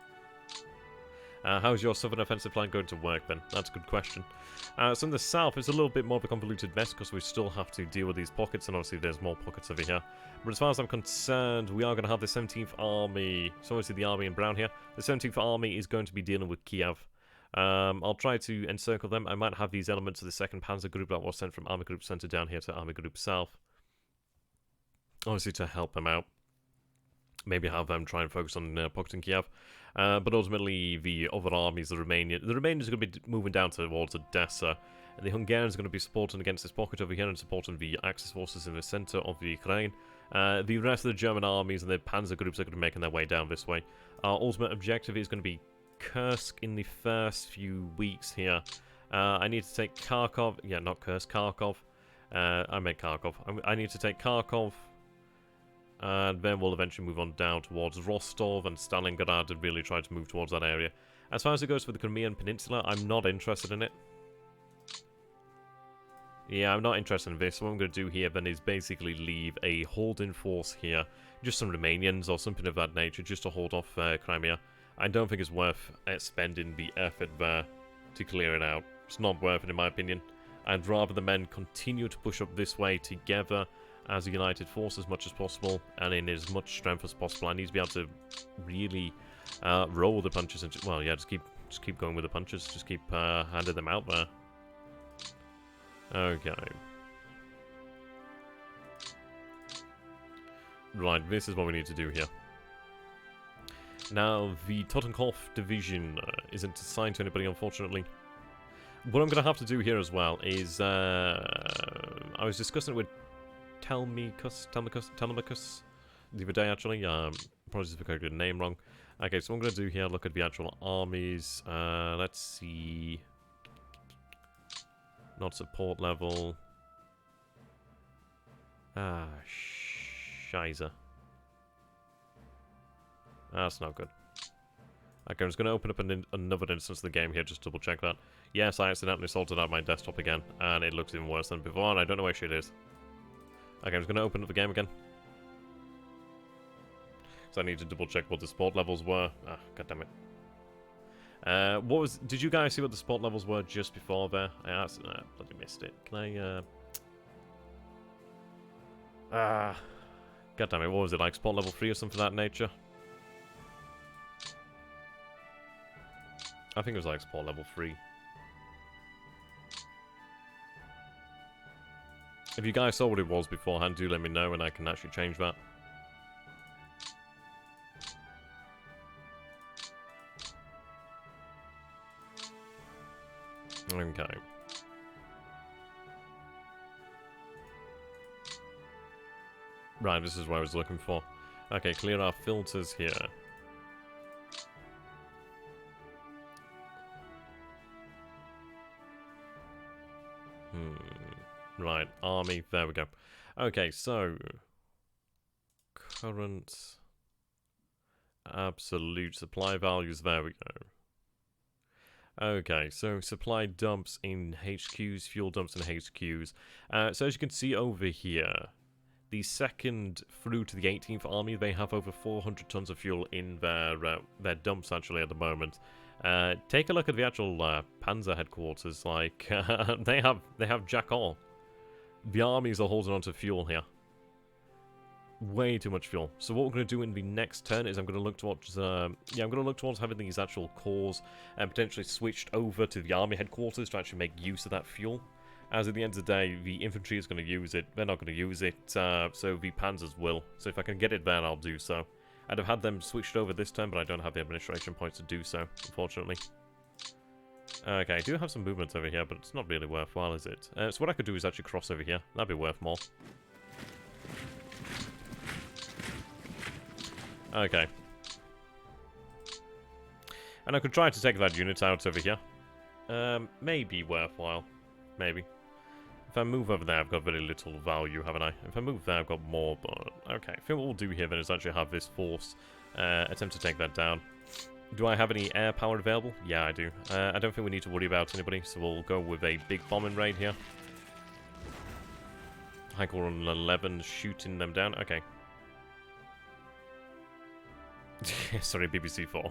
How's your southern offensive plan going to work, then? That's a good question. So in the south, it's a little bit more of a convoluted mess, because we still have to deal with these pockets, and obviously there's more pockets over here. But as far as I'm concerned, we are going to have the 17th Army. So obviously the army in brown here. The 17th Army is going to be dealing with Kiev. I'll try to encircle them. I might have these elements of the 2nd Panzer Group that was sent from Army Group Center down here to Army Group South. Obviously to help them out. Maybe have them try and focus on pocketing Kiev. But ultimately, the other armies, the Romanians are going to be moving down towards Odessa. And the Hungarians are going to be supporting against this pocket over here and supporting the Axis forces in the center of the Ukraine. The rest of the German armies and the Panzer groups are going to be making their way down this way. Our ultimate objective is going to be Kursk in the first few weeks here. I need to take Kharkov. Yeah, not Kursk, Kharkov. I meant Kharkov. I need to take Kharkov. And then we'll eventually move on down towards Rostov and Stalingrad and really try to move towards that area. As far as it goes for the Crimean Peninsula, I'm not interested in it. Yeah, I'm not interested in this. What I'm going to do here then is basically leave a holding force here. Just some Romanians or something of that nature, just to hold off Crimea. I don't think it's worth spending the effort there to clear it out. It's not worth it in my opinion. I'd rather the men continue to push up this way together as a united force as much as possible and in as much strength as possible. I need to be able to really roll the punches and well, yeah, just keep going with the punches. Just keep handing them out there. Okay. Right, this is what we need to do here. Now, the Totenkopf division isn't assigned to anybody, unfortunately. What I'm going to have to do here as well is I was discussing it with Telemachus the other day, actually. Apologies if I got the name wrong. Okay, so what I'm going to do here, look at the actual armies. Let's see. Not support level. Scheiße. That's not good. Okay, I'm just going to open up another instance of the game here, just double check that. Yes, I accidentally sorted out my desktop again, and it looks even worse than before, and I don't know where shit is. Okay, I'm just going to open up the game again. So I need to double check what the support levels were. Ah, goddammit. Did you guys see what the support levels were just before there? I bloody missed it. Can I, God damn it, what was it, like sport level 3 or something of that nature? I think it was like sport level 3. If you guys saw what it was beforehand, do let me know and I can actually change that. Okay. Right, this is what I was looking for. Okay, clear our filters here. Right, army, there we go. Okay, so... current... absolute supply values, there we go. Okay, so supply dumps in HQs, fuel dumps in HQs. So as you can see over here, the 2nd through to the 18th Army, they have over 400 tons of fuel in their dumps actually at the moment. Take a look at the actual Panzer headquarters. Like they have jack all. The armies are holding on to fuel here. Way too much fuel. So what we're going to do in the next turn is I'm going to look towards I'm going to look towards having these actual cores and potentially switched over to the army headquarters to actually make use of that fuel. As at the end of the day, the infantry is going to use it. They're not going to use it, so the Panzers will. So if I can get it there, I'll do so. I'd have had them switched over this turn, but I don't have the administration points to do so, unfortunately. Okay, I do have some movement over here, but it's not really worthwhile, is it? So what I could do is actually cross over here. That'd be worth more. Okay. And I could try to take that unit out over here. Maybe worthwhile. Maybe. If I move over there, I've got very little value, haven't I? If I move there, I've got more, but... okay, I think what we'll do here then is actually have this force attempt to take that down. Do I have any air power available? Yeah, I do. I don't think we need to worry about anybody, so we'll go with a big bombing raid here. High core on 11, shooting them down. Okay. Sorry, BBC 4.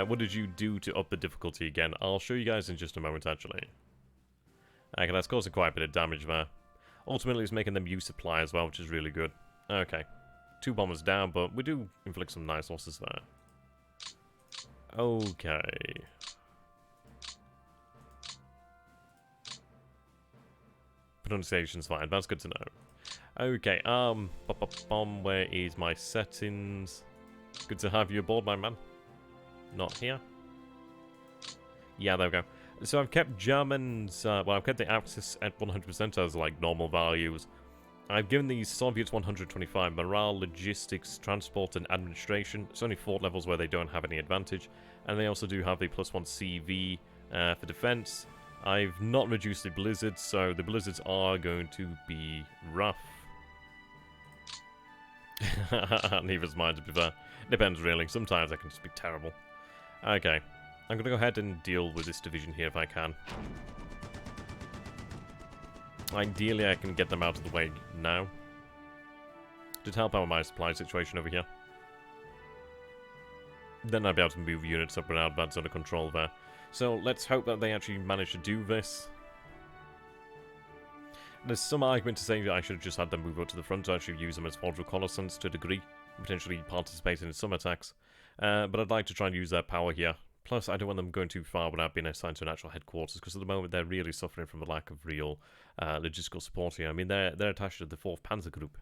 What did you do to up the difficulty again? I'll show you guys in just a moment, actually. Okay, that's causing quite a bit of damage there. Ultimately, it's making them use supply as well, which is really good. Okay. 2 bombers down, but we do inflict some nice losses there. Okay. Pronunciation's fine, that's good to know. Okay, where is my settings? Good to have you aboard, my man. Not here. Yeah, there we go. So I've kept Germans, well, I've kept the Axis at 100% as, like, normal values. I've given the Soviets 125 morale, logistics, transport, and administration. It's only 4 levels where they don't have any advantage. And they also do have a +1 CV for defense. I've not reduced the blizzards, so the blizzards are going to be rough. Neither's mine, to be fair. Depends, really. Sometimes they can just be terrible. Okay. I'm going to go ahead and deal with this division here if I can. Ideally, I can get them out of the way now. To help out my supply situation over here. Then I'll be able to move units up and out. That's under control there. So let's hope that they actually manage to do this. There's some argument to say that I should have just had them move up to the front to actually use them as forward reconnaissance to a degree. Potentially participate in some attacks. But I'd like to try and use their power here. Plus, I don't want them going too far without being assigned to an actual headquarters, because at the moment they're really suffering from the lack of real logistical support here. I mean, they're attached to the 4th Panzer Group.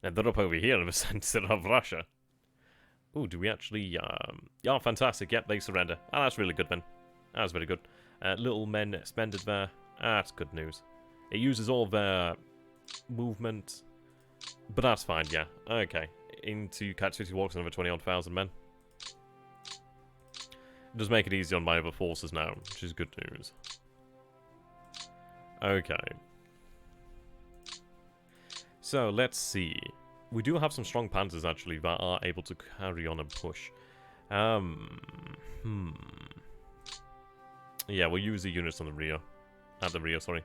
And they're up over here in the center of Russia. Oh, do we actually... yeah, fantastic. Yep, they surrender. Ah, that's really good, then. That's very good. Little men expended there. Ah, that's good news. It uses all their movement. But that's fine, yeah. Okay. Into Cat City walks another 20,000 men. It does make it easy on my other forces now, which is good news. Okay. So, let's see. We do have some strong panzers, actually, that are able to carry on and push. Yeah, we'll use the units on the rear. At the rear, sorry.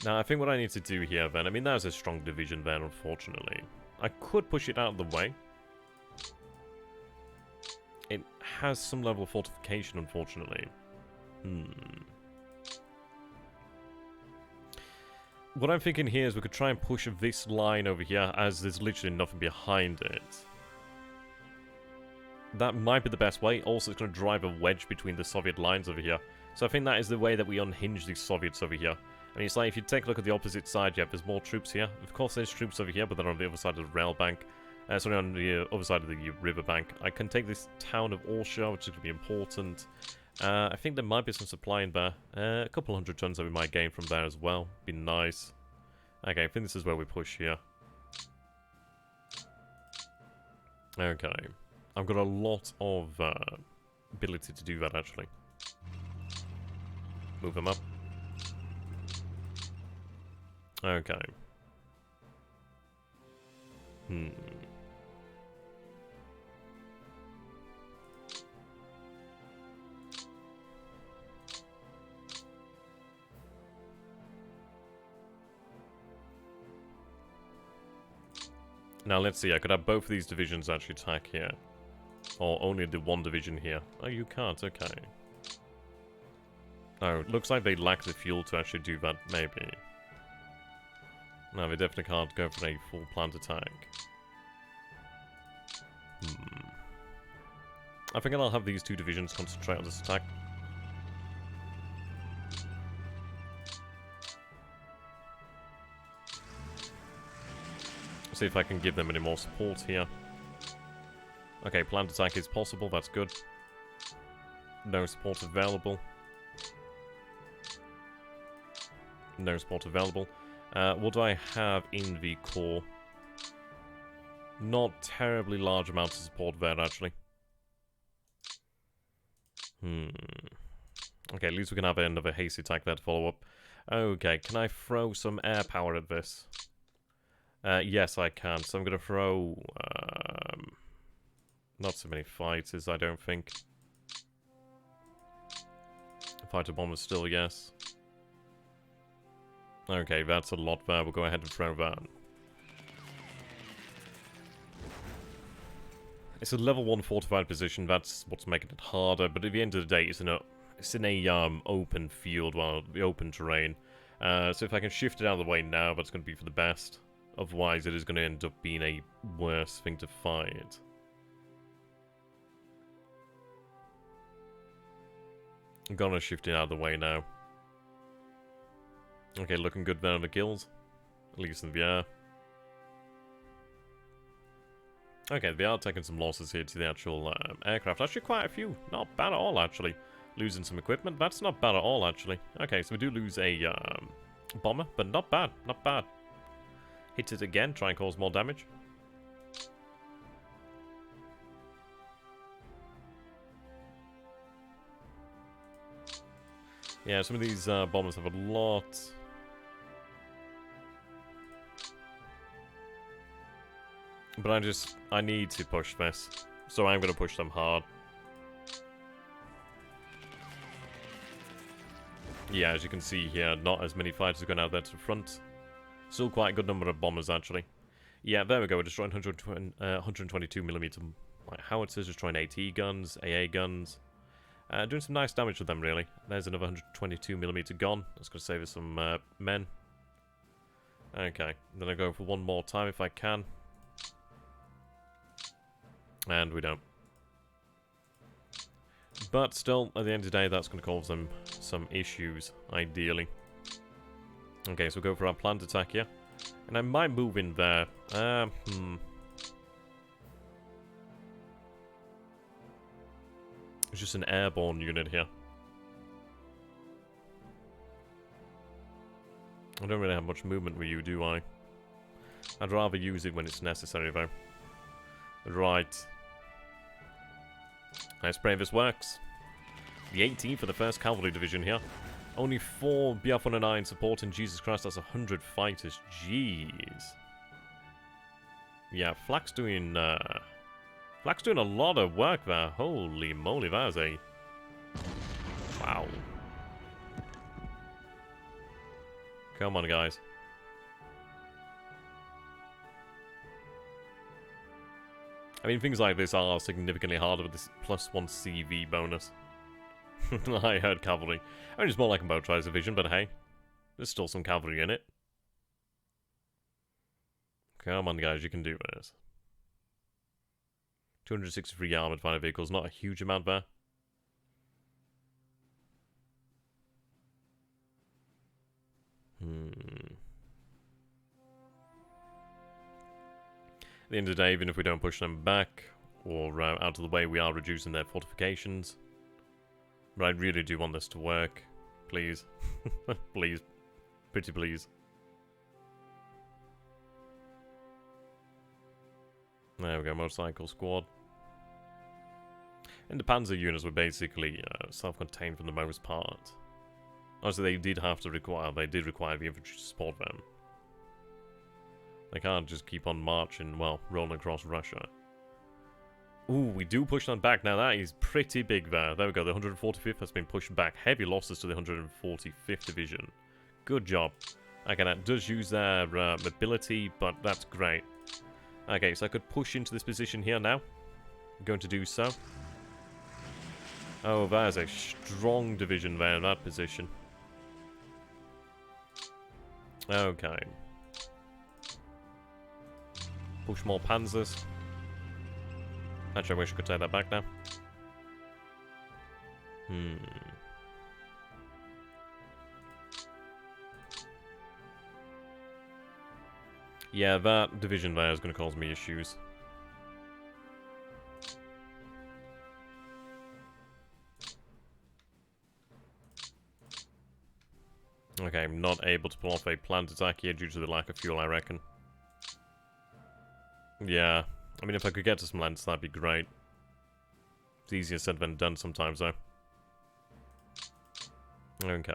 Now, I think what I need to do here, then... I mean, there's a strong division there, unfortunately. I could push it out of the way. It has some level of fortification, unfortunately. What I'm thinking here is we could try and push this line over here, as there's literally nothing behind it. That might be the best way. Also, it's going to drive a wedge between the Soviet lines over here. So I think that is the way that we unhinge these Soviets over here. I mean, it's like if you take a look at the opposite side, yeah, there's more troops here. Of course, there's troops over here, but they're on the other side of the rail bank. Sorry, on the other side of the river bank. I can take this town of Orsha, which is going to be important. I think there might be some supply in there. A couple hundred tons that we might gain from there as well. Be nice. Okay, I think this is where we push here. Okay. I've got a lot of ability to do that, actually. Move them up. Okay. Now, let's see. I could have both of these divisions actually attack here. Or only the one division here. Oh, you can't. Okay. Oh, it looks like they lack the fuel to actually do that, maybe. No, they definitely can't go for a full plant attack. I think I'll have these two divisions concentrate on this attack. See if I can give them any more support here. Okay, plant attack is possible, that's good. No support available. No support available. What do I have in the core? Not terribly large amounts of support there, actually. Okay, at least we can have another hasty attack there to follow up. Okay, can I throw some air power at this? Yes, I can. So I'm going to throw... not so many fighters, I don't think. Fighter bombers still, yes. Okay, that's a lot there. We'll go ahead and throw that. It's a level 1 fortified position. That's what's making it harder. But at the end of the day, it's in a open field, well, the open terrain. So if I can shift it out of the way now, that's going to be for the best. Otherwise, it is going to end up being a worse thing to fight. I'm gonna shift it out of the way now. Okay, looking good there on the kills. At least in the air. Okay, they are taking some losses here to the actual aircraft. Actually, quite a few. Not bad at all, actually. Losing some equipment. That's not bad at all, actually. Okay, so we do lose a bomber, but not bad. Not bad. Hit it again, try and cause more damage. Yeah, some of these bombers have a lot. But I need to push this. So I'm going to push them hard. Yeah, as you can see here, not as many fighters are going out there to the front. Still quite a good number of bombers, actually. Yeah, there we go. We're destroying 122mm howitzers, destroying AT guns, AA guns. Doing some nice damage with them, really. There's another 122mm gone. That's going to save us some men. Okay, then I go for one more time if I can. And we don't. But still, at the end of the day, that's going to cause them some issues, ideally. Okay, so we'll go for our planned attack here. And I might move in there. It's just an airborne unit here. I don't really have much movement with you, do I? I'd rather use it when it's necessary, though. Right. Let's pray this works. The 18th for the 1st Cavalry Division here. Only 4 BF-109 supporting. Jesus Christ, that's 100 fighters. Jeez. Yeah, Flak's doing a lot of work there. Holy moly, that is a... Wow. Come on, guys. mean, things like this are significantly harder with this +1 CV bonus. I heard cavalry. I mean, it's more like a motorized division, but hey, there's still some cavalry in it. Come on, guys, you can do this. 263 armored fighter vehicles, not a huge amount there. At the end of the day, even if we don't push them back or out of the way, we are reducing their fortifications. But I really do want this to work. Please. Please. Pretty please. There we go, motorcycle squad. And the Panzer units were basically self-contained for the most part. Also, they did require the infantry to support them. They can't just keep on marching, well, rolling across Russia. Ooh, we do push them back. Now that is pretty big there. There we go, the 145th has been pushed back. Heavy losses to the 145th Division. Good job. Okay, that does use their mobility, but that's great. Okay, so I could push into this position here now. I'm going to do so. Oh, there's a strong division there in that position. Okay. Push more Panzers. Actually, I wish I could take that back now. Yeah, that division there is going to cause me issues. Okay, I'm not able to pull off a planned attack here due to the lack of fuel, I reckon. Yeah, I mean, if I could get to some lands, that'd be great. It's easier said than done sometimes, though. Okay.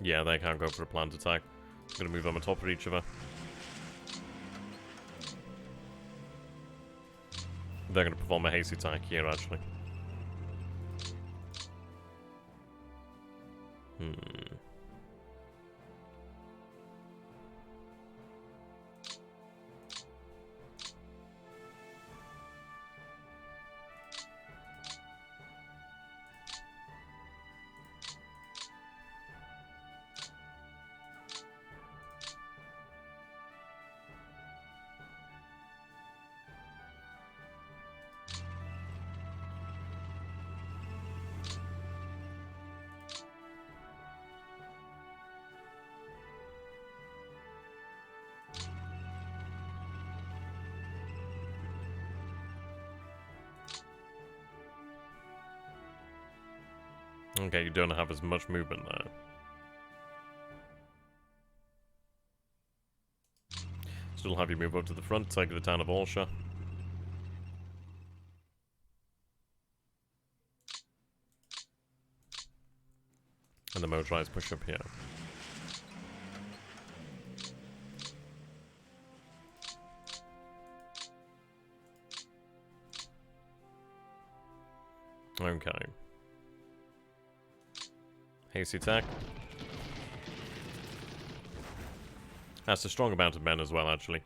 Yeah, they can't go for a planned attack. I'm gonna move them on top of each other. They're gonna perform a hasty attack here, actually. Okay, you don't have as much movement there. Still have you move up to the front, take the town of Orsha. And the motorized push up here. Okay. Hasty attack. That's a strong amount of men as well, actually.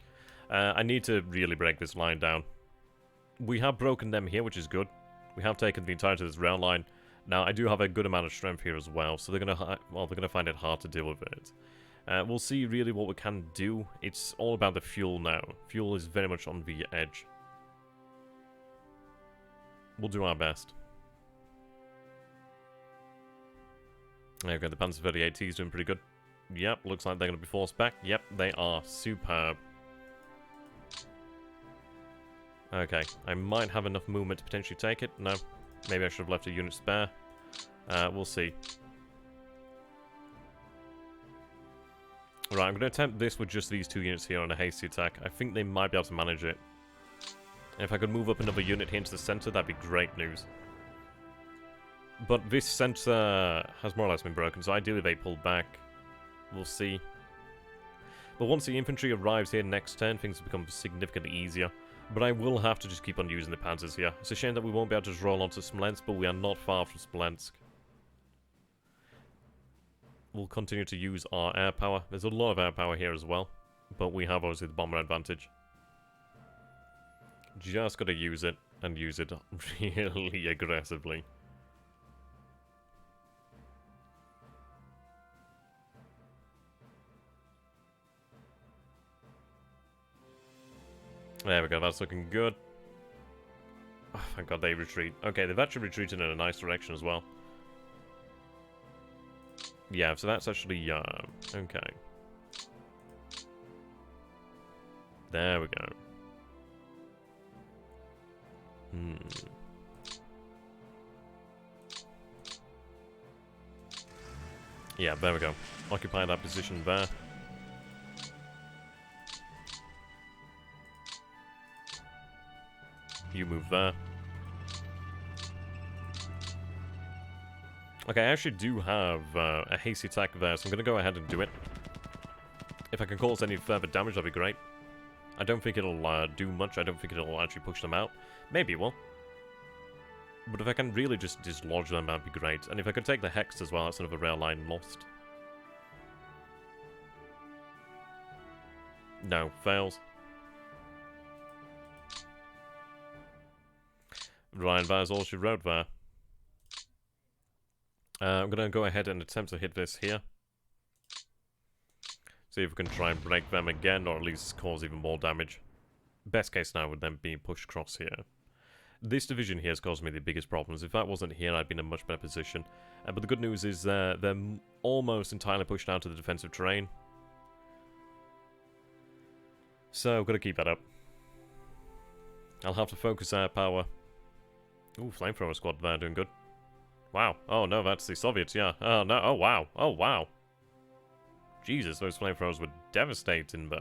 I need to really break this line down. We have broken them here, which is good. We have taken the entirety of this rail line. Now, I do have a good amount of strength here as well, so they're gonna find it hard to deal with it. We'll see really what we can do. It's all about the fuel now. Fuel is very much on the edge. We'll do our best. Okay, the Panzer 38T is doing pretty good. Yep, looks like they're going to be forced back. Yep, they are. Superb. Okay, I might have enough movement to potentially take it. No, maybe I should have left a unit spare. We'll see. Right, I'm going to attempt this with just these two units here on a hasty attack. I think they might be able to manage it. And if I could move up another unit here into the center, that'd be great news. But this center has more or less been broken, so ideally they pull back. We'll see. But once the infantry arrives here next turn, things will become significantly easier. But I will have to just keep on using the Panzers here. It's a shame that we won't be able to just roll onto Smolensk, but we are not far from Smolensk. we'll continue to use our air power. There's a lot of air power here as well, but we have obviously the bomber advantage. Just gotta use it, and use it really aggressively. There we go, that's looking good. Oh, thank God they retreat. Okay, they've actually retreated in a nice direction as well. Yeah, so that's actually, okay. There we go. Yeah, there we go. Occupy that position there. You move there. Okay, I actually do have a hasty attack there, so I'm going to go ahead and do it. If I can cause any further damage, that'd be great. I don't think it'll do much. I don't think it'll actually push them out. Maybe it will. But if I can really just dislodge them, that'd be great. And if I could take the Hex as well, that's another rail line lost. No, fails. Right, there's all she wrote there. I'm going to go ahead and attempt to hit this here. See if we can try and break them again, or at least cause even more damage. Best case now would then be pushed across here. This division here has caused me the biggest problems. If that wasn't here, I'd be in a much better position. But the good news is they're almost entirely pushed out to the defensive terrain. So, I've got to keep that up. I'll have to focus air power. Ooh, flamethrower squad there, doing good. Wow. Oh no, that's the Soviets, yeah. Oh no, oh wow. Oh wow. Jesus, those flamethrowers were devastating there.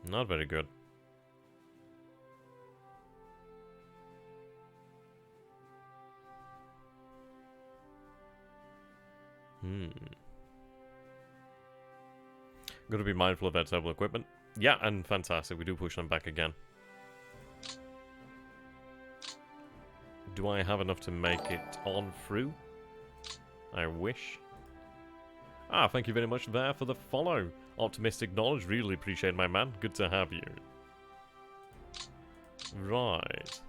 Not very good. Gotta be mindful of their terrible equipment. Yeah, and fantastic. We do push them back again. Do I have enough to make it on through? I wish. Ah, thank you very much there for the follow. Optimistic knowledge, really appreciate my man. Good to have you. Right.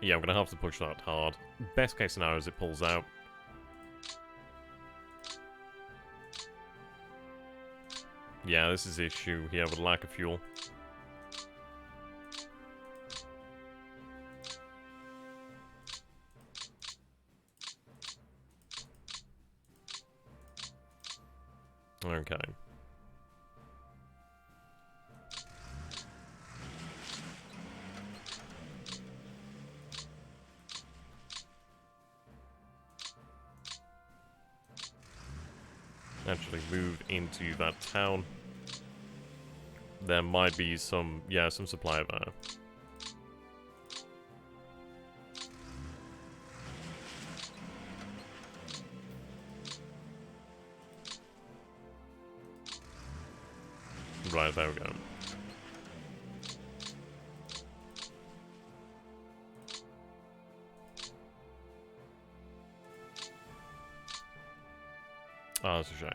Yeah, I'm gonna have to push that hard. Best case scenario is it pulls out. Yeah, this is the issue here with lack of fuel. Okay. Actually move into that town. There might be some, yeah, some supply there. Right, there we go. Oh, that's a shame.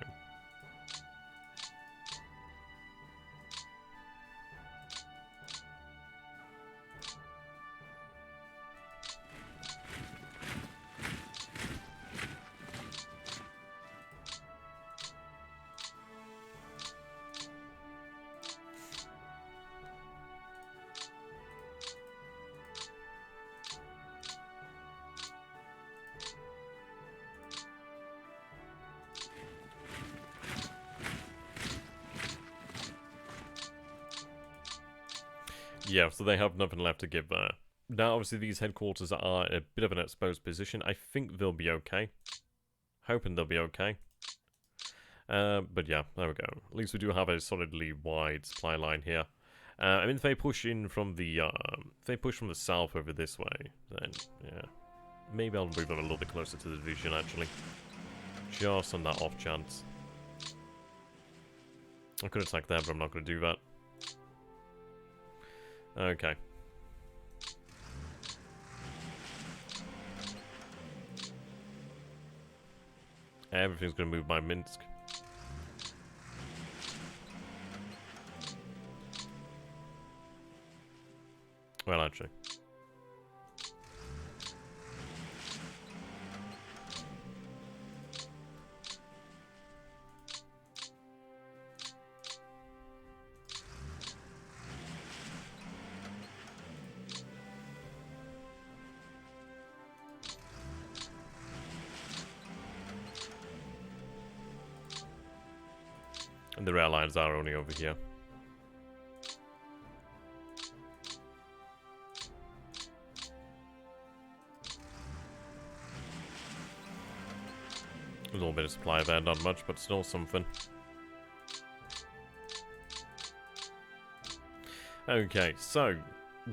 Yeah, so they have nothing left to give there. Now, obviously, these headquarters are a bit of an exposed position. I think they'll be okay. Hoping they'll be okay. But yeah, there we go. At least we do have a solidly wide supply line here. I mean, if they push in from the, if they push from the south over this way, then, yeah. Maybe I'll move them a little bit closer to the division, actually. Just on that off chance. I could attack there, but I'm not going to do that. Okay. Everything's going to move by Minsk. Well, actually. And the rail lines are only over here. A little bit of supply there, not much, but still something. Okay, so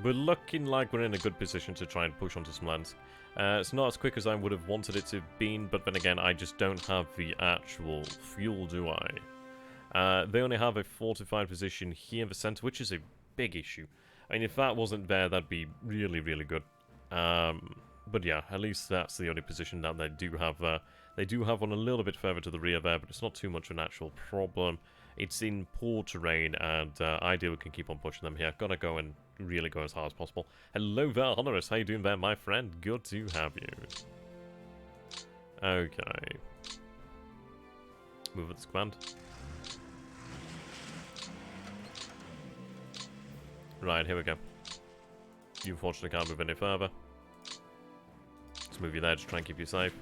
we're looking like we're in a good position to try and push onto Smolensk. It's not as quick as I would have wanted it to have been, but then again, I just don't have the actual fuel, do I? They only have a fortified position here in the center, which is a big issue. I mean, if that wasn't there, that'd be really, really good. But yeah, at least that's the only position that they do have there. They do have one a little bit further to the rear there, but it's not too much of an actual problem. It's in poor terrain, and ideally we can keep on pushing them here. Gotta go and really go as hard as possible. Hello there, Honoris. How you doing there, my friend? Good to have you. Okay. Move at this command. Right, here we go. You unfortunately can't move any further. Let's move you there to try and keep you safe.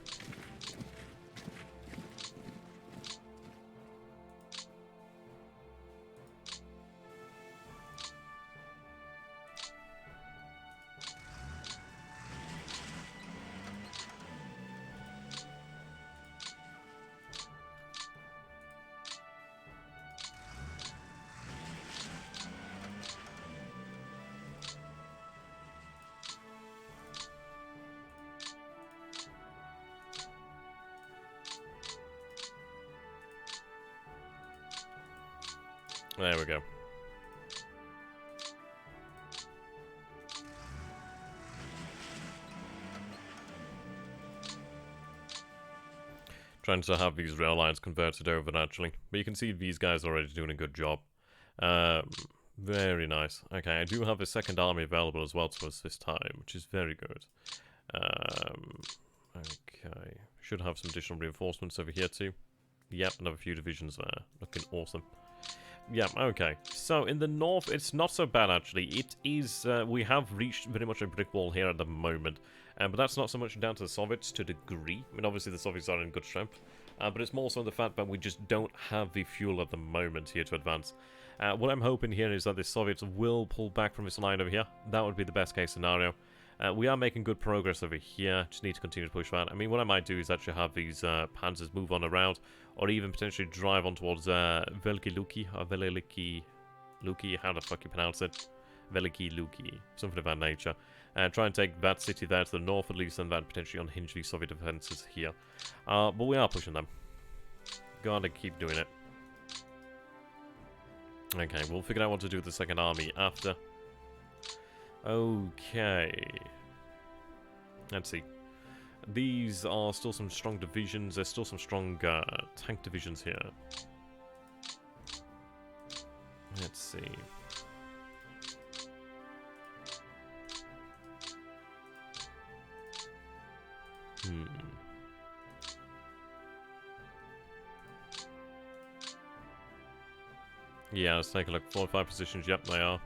There we go. Trying to have these rail lines converted over naturally. But you can see these guys are already doing a good job. Very nice. Okay, I do have a second army available as well to us this time, which is very good. Okay. Should have some additional reinforcements over here too. Yep, another few divisions there. Looking awesome. Yeah, okay. So, in the north, it's not so bad, actually. It is, we have reached very much a brick wall here at the moment. But that's not so much down to the Soviets to a degree. I mean, obviously the Soviets are in good strength. But it's more so the fact that we just don't have the fuel at the moment here to advance. What I'm hoping here is that the Soviets will pull back from this line over here. That would be the best case scenario. We are making good progress over here. Just need to continue to push that. I mean, what I might do is actually have these Panzers move on around, or even potentially drive on towards Veliki Luki, or Veliki Luki, how the fuck you pronounce it? Veliki Luki, something of that nature. Try and take that city there to the north at least, and then potentially unhinge the Soviet defenses here. But we are pushing them. Gotta keep doing it. Okay, we'll figure out what to do with the second army after. Okay. Let's see. These are still some strong divisions. There's still some strong tank divisions here. Let's see. Yeah, let's take a look. 4 or 5 positions. Yep, they are.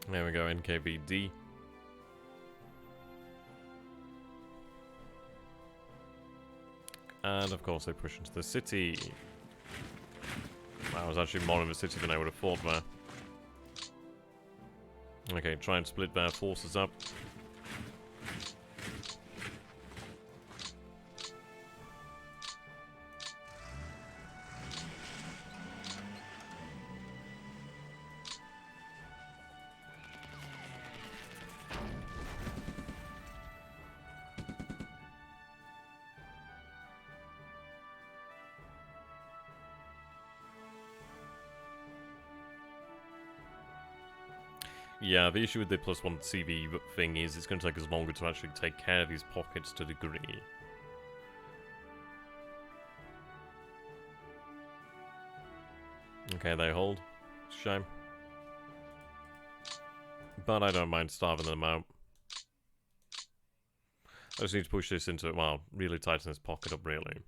There we go, NKVD. And of course they push into the city. Wow, I was actually more in the city than I would have thought there. Okay, try and split their forces up. Yeah, the issue with the +1 CV thing is it's going to take us longer to actually take care of these pockets to a degree. Okay, they hold. Shame. But I don't mind starving them out. I just need to push this into, well, really tighten this pocket up, really.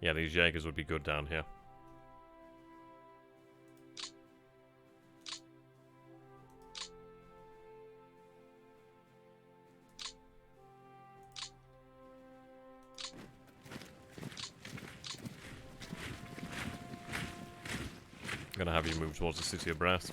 Yeah, these Jaegers would be good down here. I'm gonna have you move towards the city of Brest.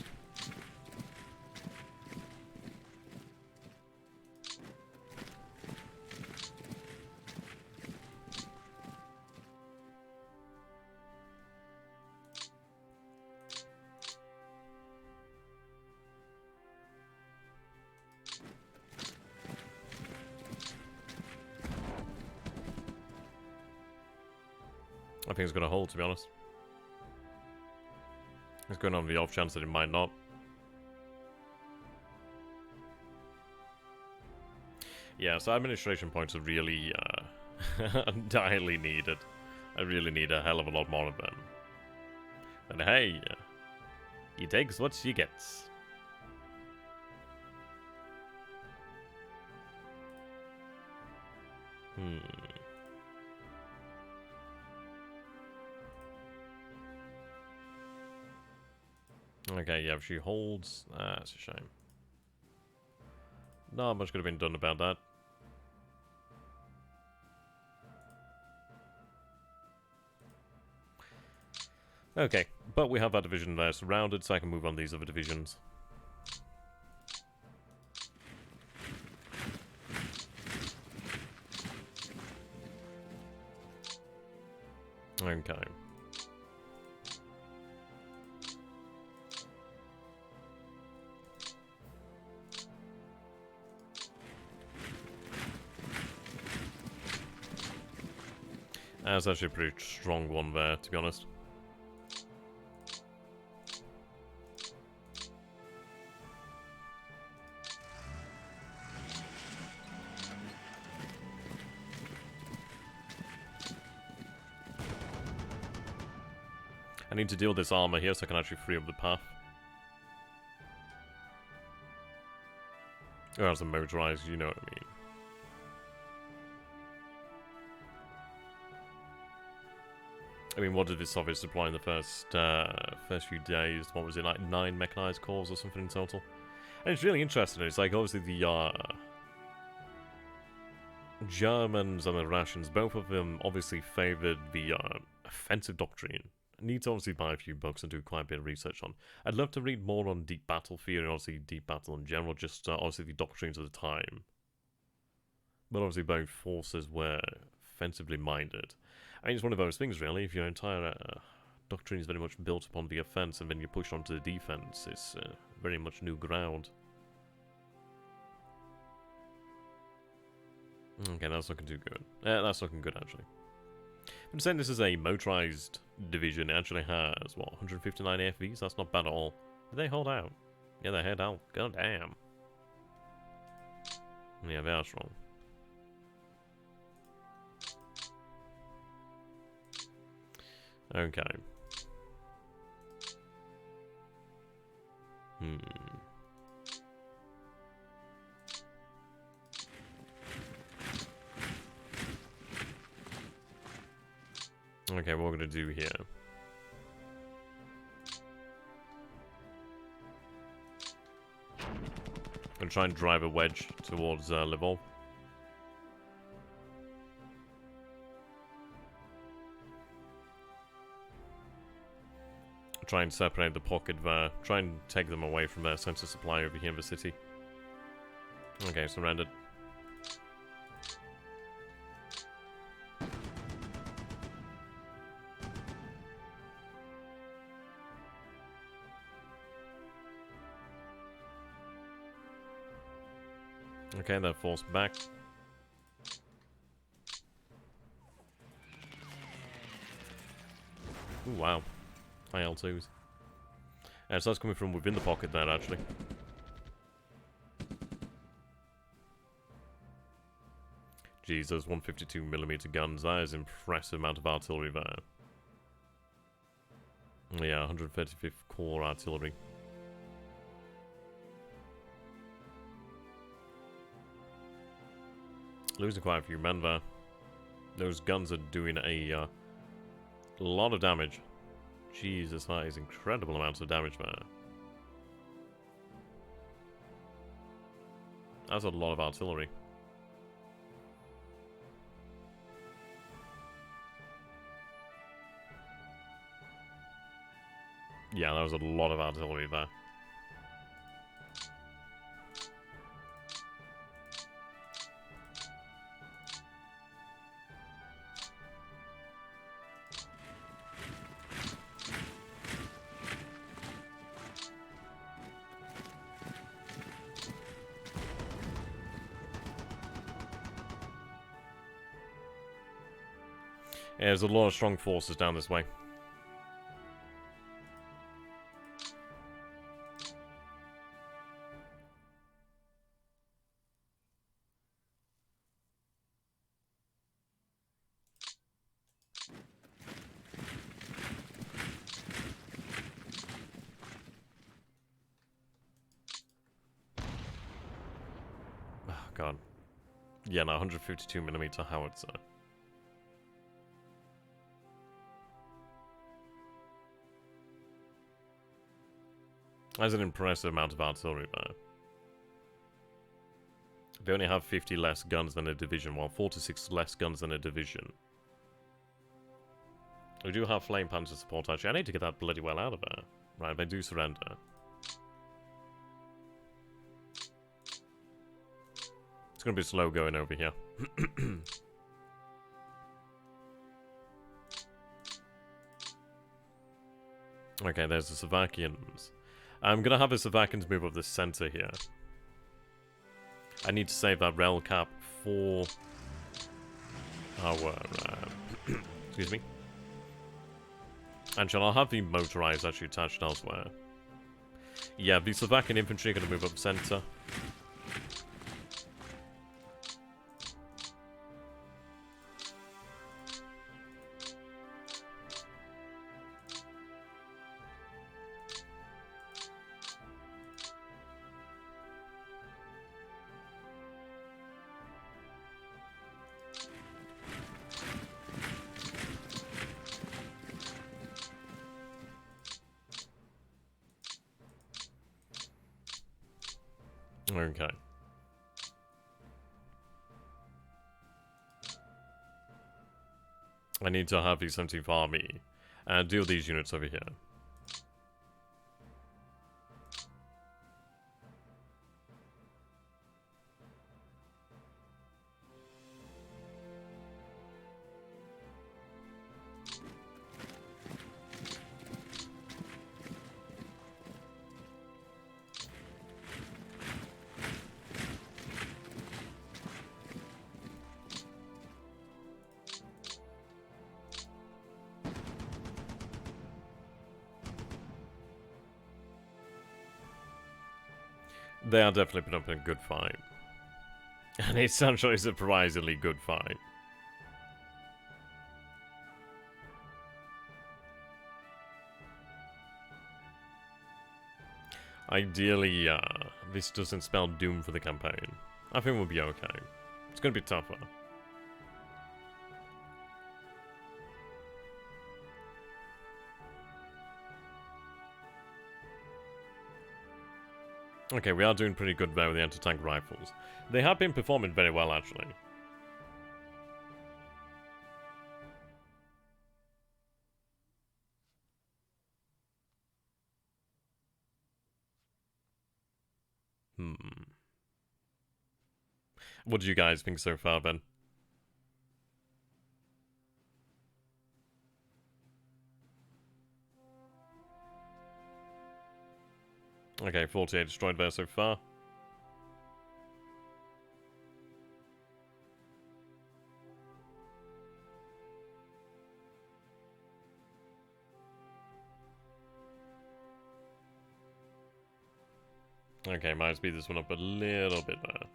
I think it's gonna hold, to be honest. It's going on the off chance that it might not. Yeah, so administration points are really direly needed. I really need a hell of a lot more of them. And hey, he takes what she gets. Okay, yeah, if she holds, that's a shame. Not much could have been done about that. Okay, but we have that division there surrounded, so I can move on these other divisions. Okay. That's actually a pretty strong one there, to be honest. I need to deal with this armor here so I can actually free up the path. Or as a motorized, you know what I mean. I mean, what did the Soviets deploy in the first few days? What was it, like 9 mechanized corps or something in total? And it's really interesting. It's like, obviously, the Germans and the Russians, both of them obviously favoured the offensive doctrine. I need to obviously buy a few books and do quite a bit of research on. I'd love to read more on deep battle theory, and obviously deep battle in general, just obviously the doctrines of the time. But obviously both forces were offensively minded. I mean, it's one of those things, really. If your entire doctrine is very much built upon the offense and then you push onto the defense, it's very much new ground. Okay, that's looking too good. That's looking good, actually. I'm saying this is a motorized division. It actually has, what, 159 AFVs? That's not bad at all. Did they hold out? Yeah, they held out. God damn. Yeah, they are strong. Okay. Okay, what we're gonna do here. And try and drive a wedge towards Lvov. Try and separate the pocket there. Try and take them away from their center supply over here in the city. Okay, surrendered. Okay, they're forced back. Ooh, wow. High L2s. And so that's coming from within the pocket there, actually. Jesus, 152mm guns. That is an impressive amount of artillery there. Yeah, 135th Corps artillery. Losing quite a few men there. Those guns are doing a lot of damage. Jesus, that is incredible amounts of damage there. That's a lot of artillery. Yeah, that was a lot of artillery there. Yeah, there's a lot of strong forces down this way. Oh, God. Yeah, no, 152mm howitzer. That's an impressive amount of artillery there. They only have 50 less guns than a division, while 46 less guns than a division. We do have flame panzer support, actually. I need to get that bloody well out of there. Right, they do surrender. It's going to be slow going over here. Okay, there's the Slovakians. I'm going to have the Slovakians move up the center here. I need to save that rail cap for our... excuse me. And I'll have the motorized actually attached elsewhere. Yeah, the Slovakian infantry are going to move up center. Okay. I need to have the 17th Army and deal these units over here. They are definitely putting up a good fight. And it's actually a surprisingly good fight. Ideally, this doesn't spell doom for the campaign. I think we'll be okay. It's going to be tougher. Okay, we are doing pretty good there with the anti-tank rifles. They have been performing very well, actually. What do you guys think so far, Ben? Okay, 48 destroyed there so far. Okay, might speed this one up a little bit there.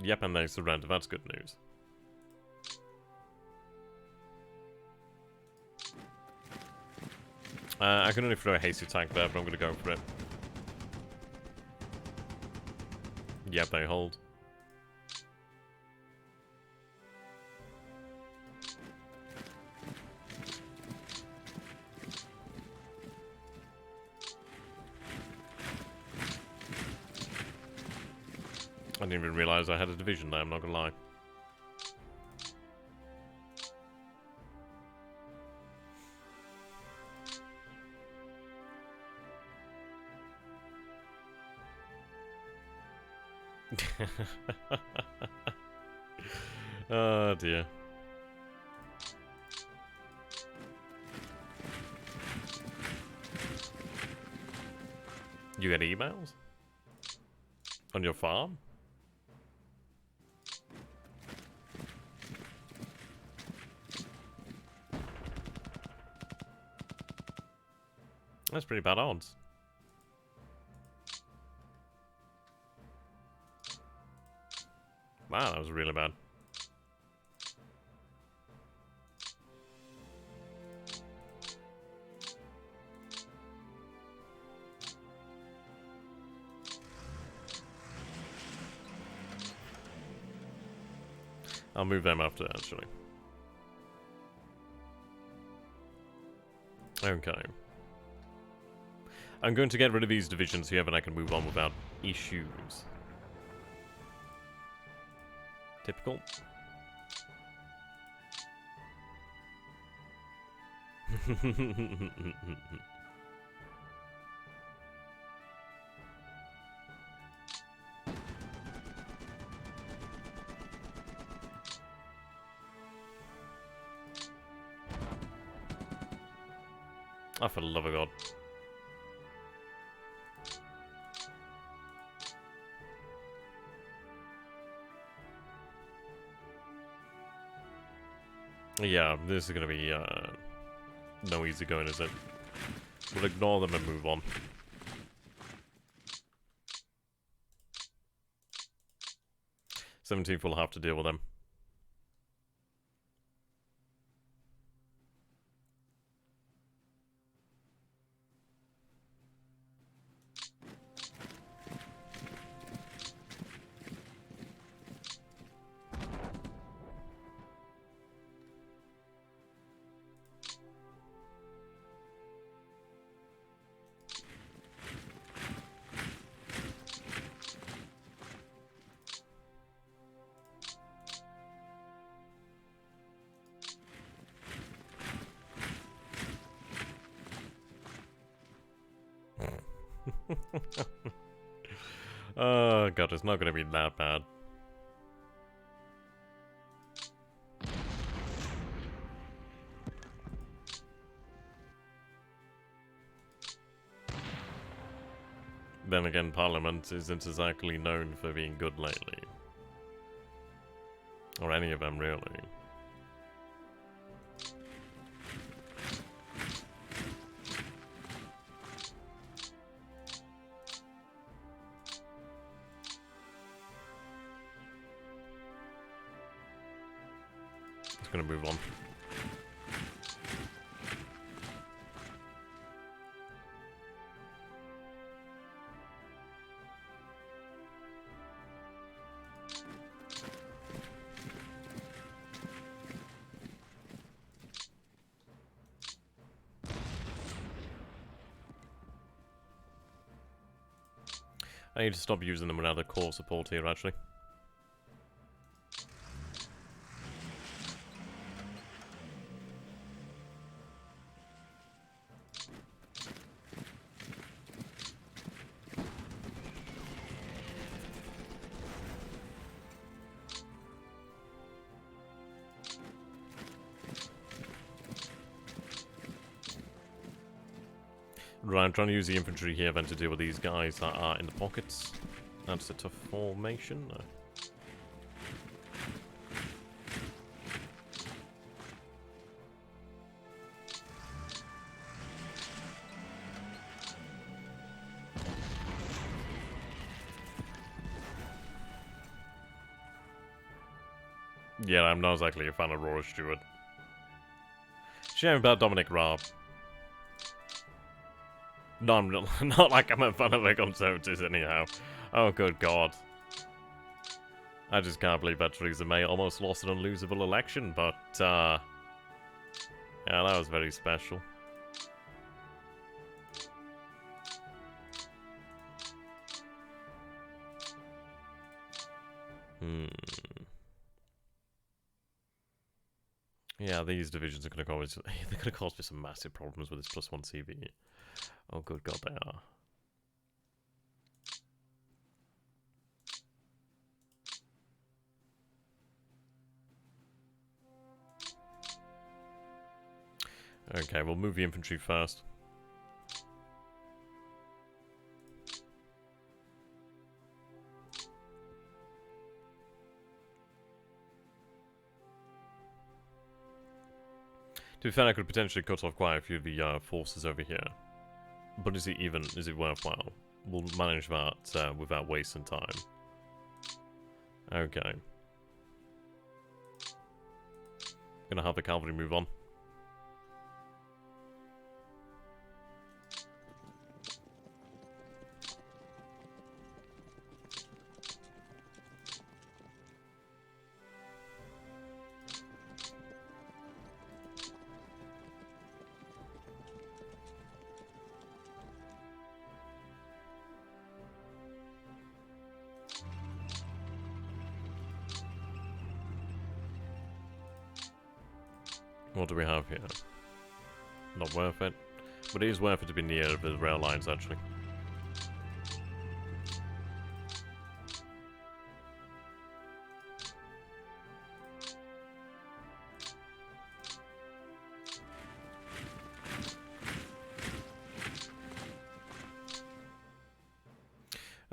Yep, and they surrender. That's good news. I can only throw a hasty tank there, but I'm going to go for it. Yep, they hold. I didn't even realize I had a division there, I'm not gonna lie. Oh dear. You get emails? On your farm? That's pretty bad odds. Wow, that was really bad. I'll move them after, actually. Okay. I'm going to get rid of these divisions here, but I can move on without issues. Typical. Oh, for the love of God. Yeah, this is gonna be, no easy going, is it? We'll ignore them and move on. 17th will have to deal with them. Oh god, it's not gonna be that bad. Then again, Parliament isn't exactly known for being good lately. Or any of them, really. Gonna move on. I need to stop using them without a core support here, actually. Right, I'm trying to use the infantry here then to deal with these guys that are in the pockets. That's a tough formation. No. Yeah, I'm not exactly a fan of Roar Stewart. Shame about Dominic Raab. No, I'm not like I'm a fan of the Conservatives anyhow. Oh, good God. I just can't believe that Theresa May almost lost an unlosable election, but, yeah, that was very special. Yeah, these divisions are going to cause... they're going to cause me some massive problems with this +1 CV. Oh, good God, they are. Okay, we'll move the infantry first. To be fair, I could potentially cut off quite a few of the forces over here. But is it worthwhile? We'll manage that without wasting time. Okay. Gonna have the cavalry move on. What do we have here? Not worth it. But it is worth it to be near the rail lines, actually.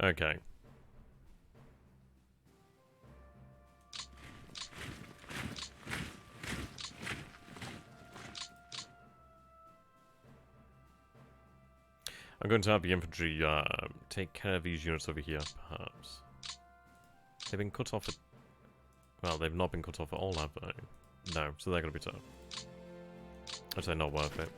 Okay. I'm going to have the infantry take care of these units over here, perhaps. They've been cut off at... well, they've not been cut off at all, have they? No, so they're going to be tough. I'd say not worth it.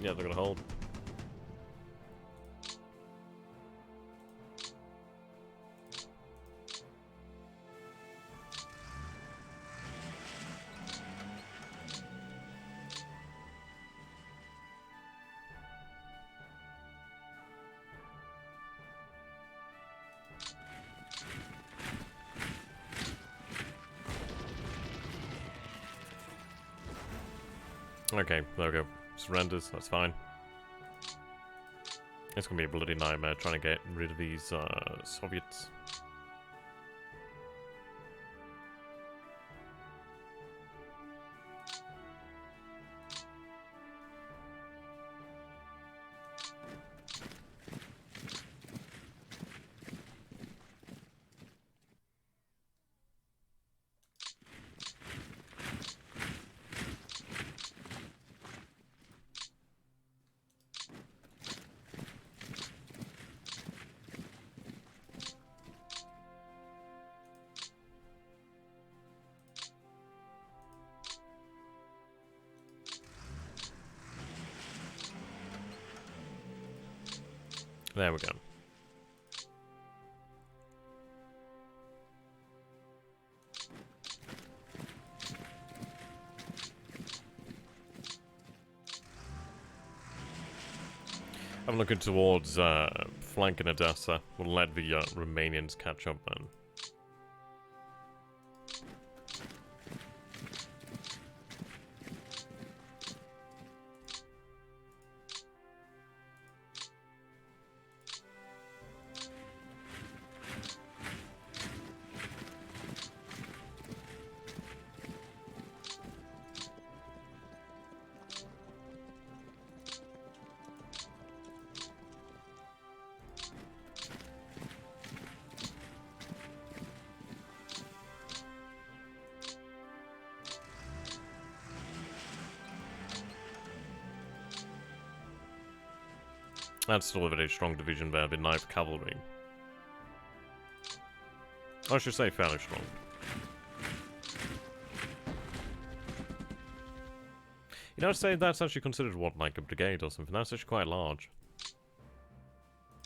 Yeah, they're going to hold. Okay, there we go. Surrenders, that's fine. It's gonna be a bloody nightmare trying to get rid of these Soviets. There we go. I'm looking towards flanking Odessa. We'll let the Romanians catch up then. That's still a very strong division there, the 9th Cavalry. I should say fairly strong. You know, I'd say that's actually considered, what, like a brigade or something. That's actually quite large.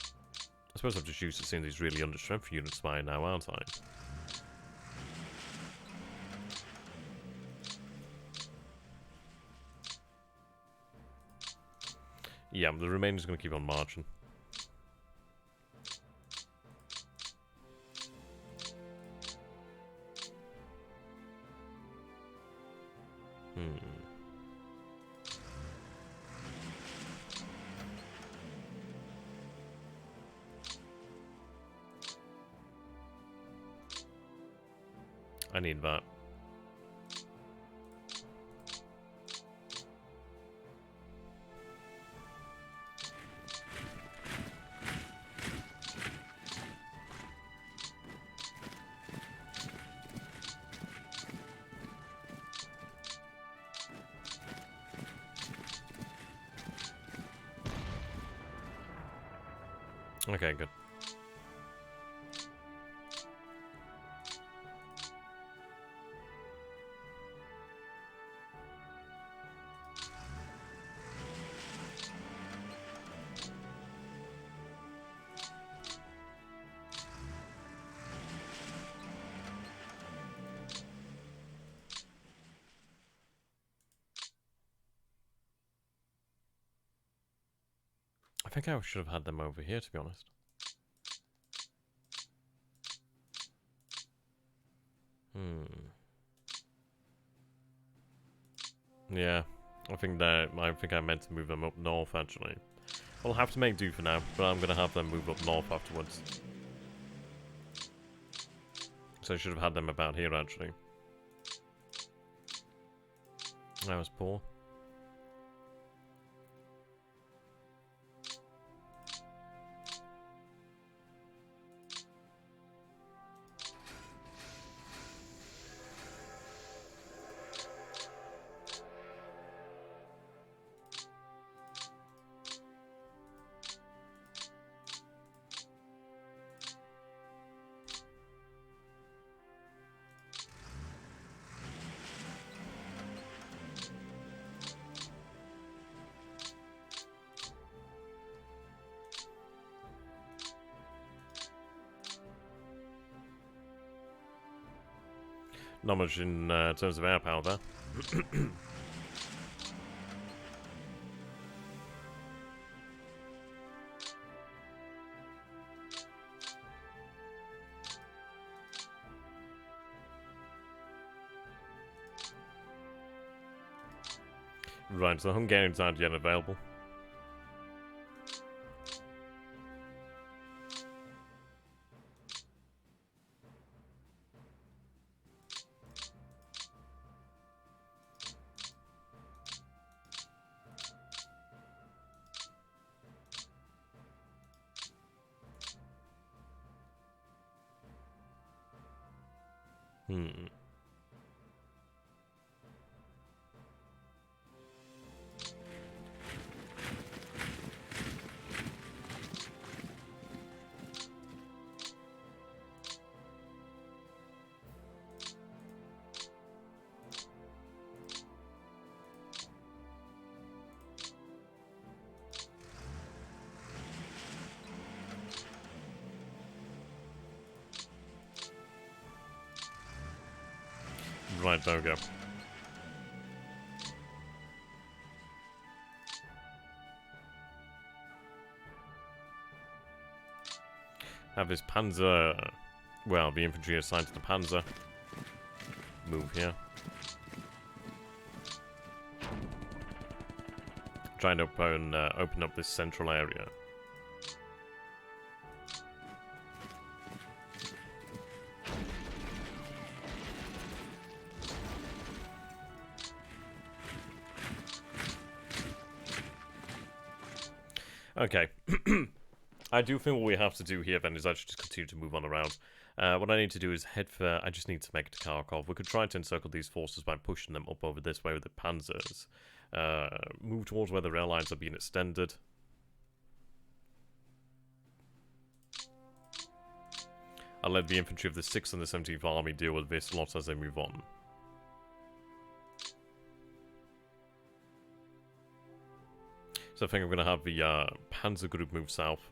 I suppose I'm just used to seeing these really understrength units by now, aren't I? Yeah, the Romanians are going to keep on marching. I need that. Okay, good. I think I should have had them over here, to be honest. Yeah, I think I meant to move them up north, actually. I'll have to make do for now, but I'm gonna have them move up north afterwards. So I should have had them about here, actually. That was poor. Not much in terms of air power there. Right, so the Hungarians aren't yet available. Right, there we go. Have his Panzer... Well, the infantry assigned to the Panzer. Move here. Try and open up this central area. Okay. I do think what we have to do here then is actually just continue to move on around. What I need to do is head for... I just need to make it to Kharkov. We could try to encircle these forces by pushing them up over this way with the Panzers. Move towards where the rail lines are being extended. I'll let the infantry of the 6th and the 17th Army deal with this lot as they move on. So I think I'm going to have the Panzer group move south.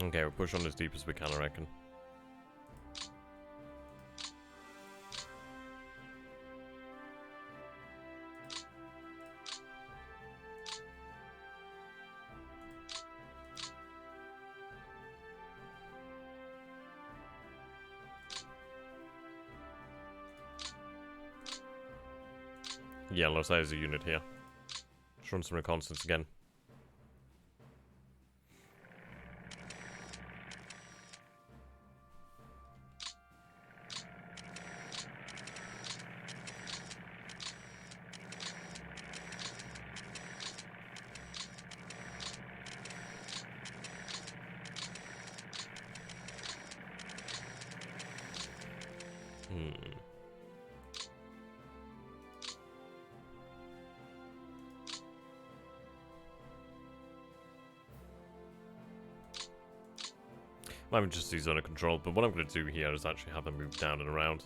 Okay, we'll push on as deep as we can, I reckon. Yeah, let's say there's a unit here. Let's run some reconnaissance again. I'm just these under control, but what I'm going to do here is actually have them move down and around.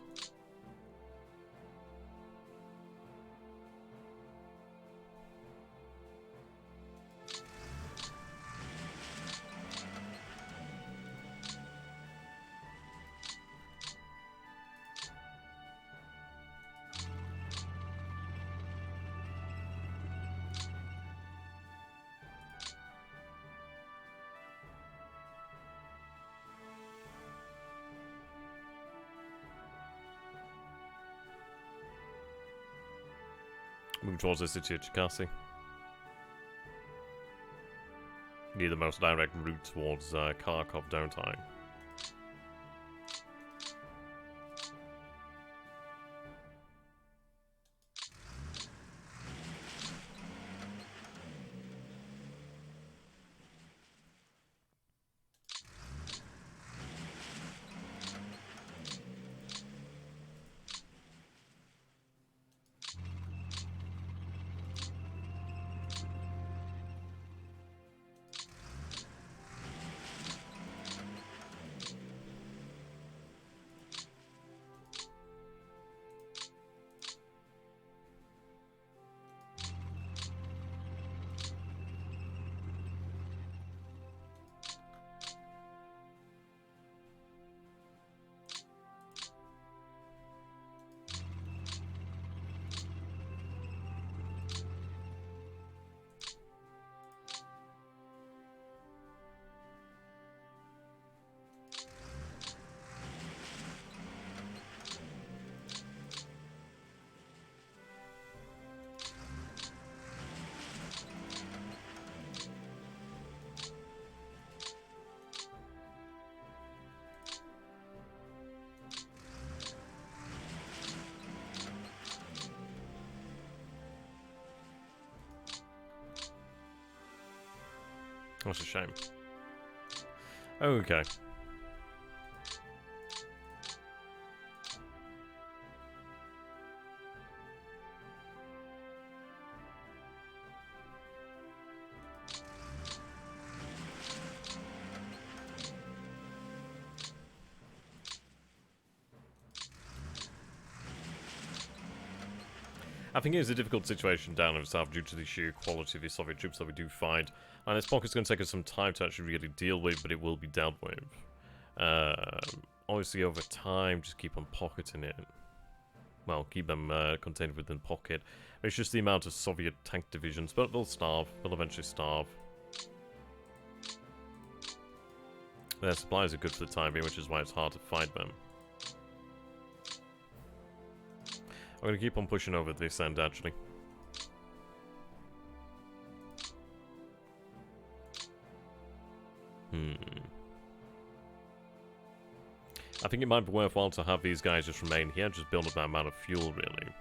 Move towards the city of Cherkasy. Need the most direct route towards Kharkov, don't I? That's a shame. Okay. I think it is a difficult situation down in the south due to the sheer quality of the Soviet troops that we do find. And this pocket's going to take us some time to actually really deal with, but it will be dealt with. Obviously, over time, just keep on pocketing it. Well, keep them contained within pocket. It's just the amount of Soviet tank divisions, but they'll starve. They'll eventually starve. Their supplies are good for the time being, which is why it's hard to fight them. I'm going to keep on pushing over this end, actually. I think it might be worthwhile to have these guys just remain here, just build up that amount of fuel, really.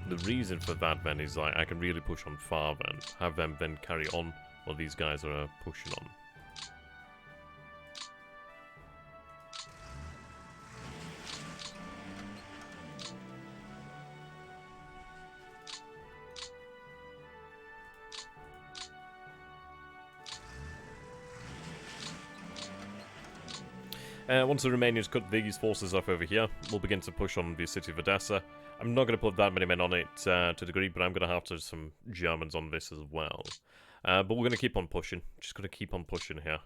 The reason for that, then, is like I can really push on far, then. Have them then carry on what these guys are pushing on. Once the Romanians cut these forces off over here, we'll begin to push on the city of Odessa. I'm not going to put that many men on it to a degree, but I'm going to have to some Germans on this as well. But we're going to keep on pushing. Just going to keep on pushing here.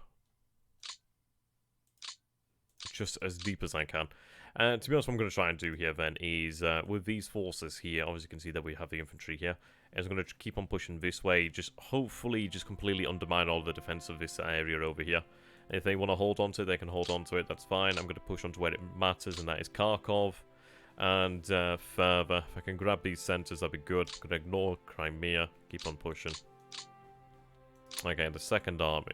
Just as deep as I can. To be honest, what I'm going to try and do here then is, with these forces here, obviously you can see that we have the infantry here. And I'm going to keep on pushing this way, just hopefully just completely undermine all the defense of this area over here. If they want to hold on to it, they can hold on to it, that's fine. I'm going to push on to where it matters, and that is Kharkov. And further, if I can grab these centres, that'd be good. I'm going to ignore Crimea, keep on pushing. Okay, the second army.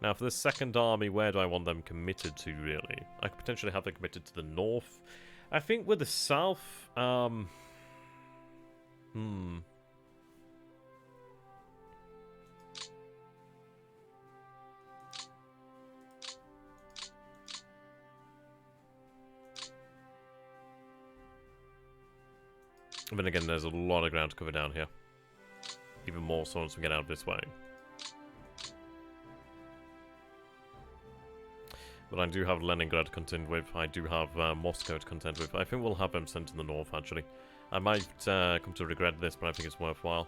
Now, for the second army, where do I want them committed to, really? I could potentially have them committed to the north. I think with the south, But then again, there's a lot of ground to cover down here. Even more so once we get out this way. But I do have Leningrad to contend with. I do have Moscow to contend with. I think we'll have them sent to the north, actually. I might come to regret this, but I think it's worthwhile.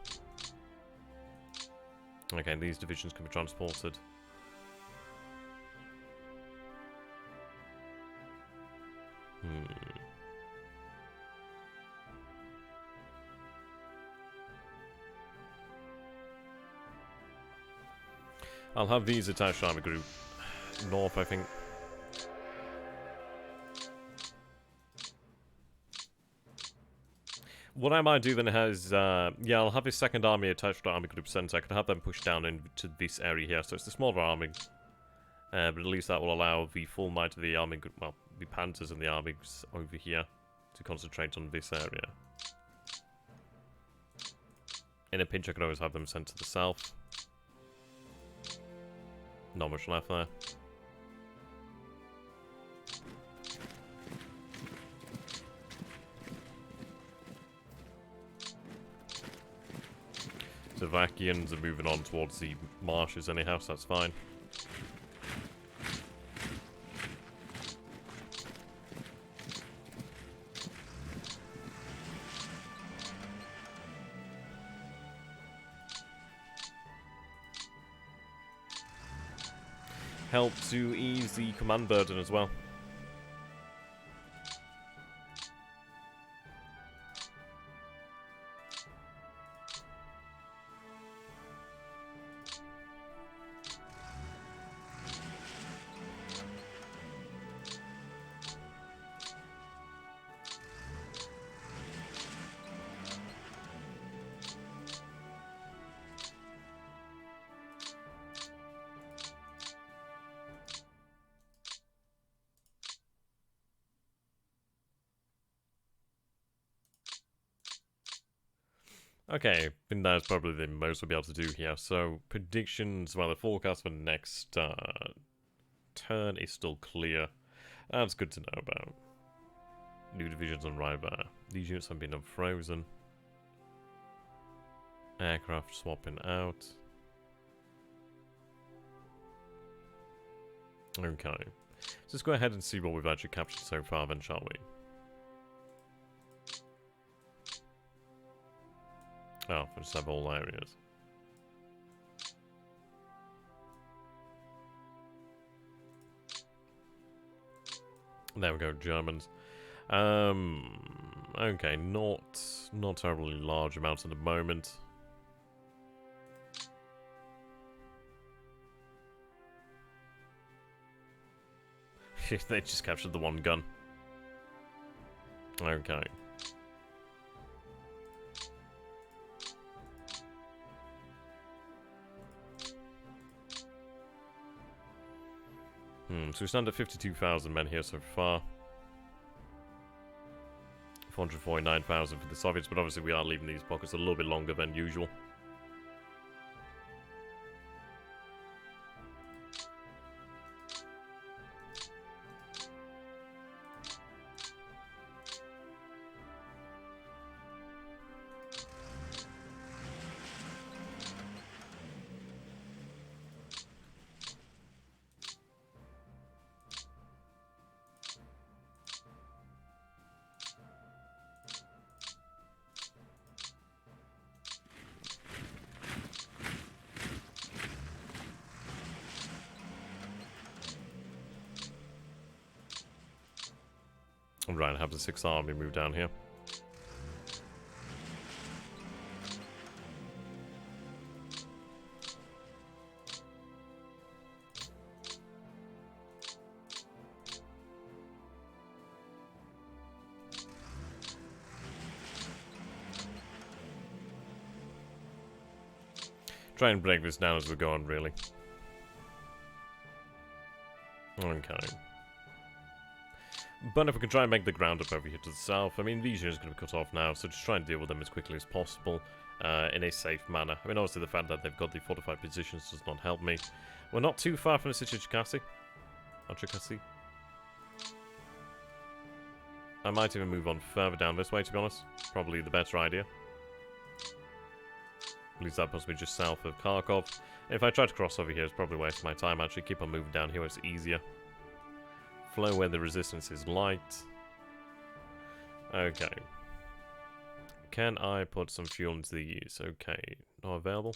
Okay, these divisions can be transported. I'll have these attached army group north, I think. What I might do then is, yeah, I'll have a second army attached to army group center. I can have them push down into this area here, so it's the smaller army. But at least that will allow the full might of the army group, well, the Panzers and the armies over here to concentrate on this area. In a pinch, I could always have them sent to the south. Not much left there. Slovakians are moving on towards the marshes anyhow, so that's fine. Help to ease the command burden as well. Okay, I think that's probably the most we'll be able to do here. So, predictions, well, the forecast for next turn is still clear. That's good to know about. New divisions on Rybar. These units have been unfrozen. Aircraft swapping out. Okay. let's go ahead and see what we've actually captured so far then, shall we? Oh, for several areas. There we go, Germans. Okay, not terribly large amounts at the moment. They just captured the one gun. Okay. So we stand at 52,000 men here so far. 449,000 for the Soviets, but obviously we are leaving these pockets a little bit longer than usual. Right, have the 6th Army move down here. Try and break this down as we go on, really. Okay. But if we can try and make the ground up over here to the south, I mean, these units are going to be cut off now, so just try and deal with them as quickly as possible, in a safe manner. I mean, obviously the fact that they've got the fortified positions does not help me. We're not too far from the city of Cherkasy. I might even move on further down this way, to be honest. Probably the better idea. At least that puts me just south of Kharkov. And if I try to cross over here, it's probably wasting my time, actually. Keep on moving down here where it's easier. Flow where the resistance is light. Okay. Can I put some fuel into these? Okay. Not available.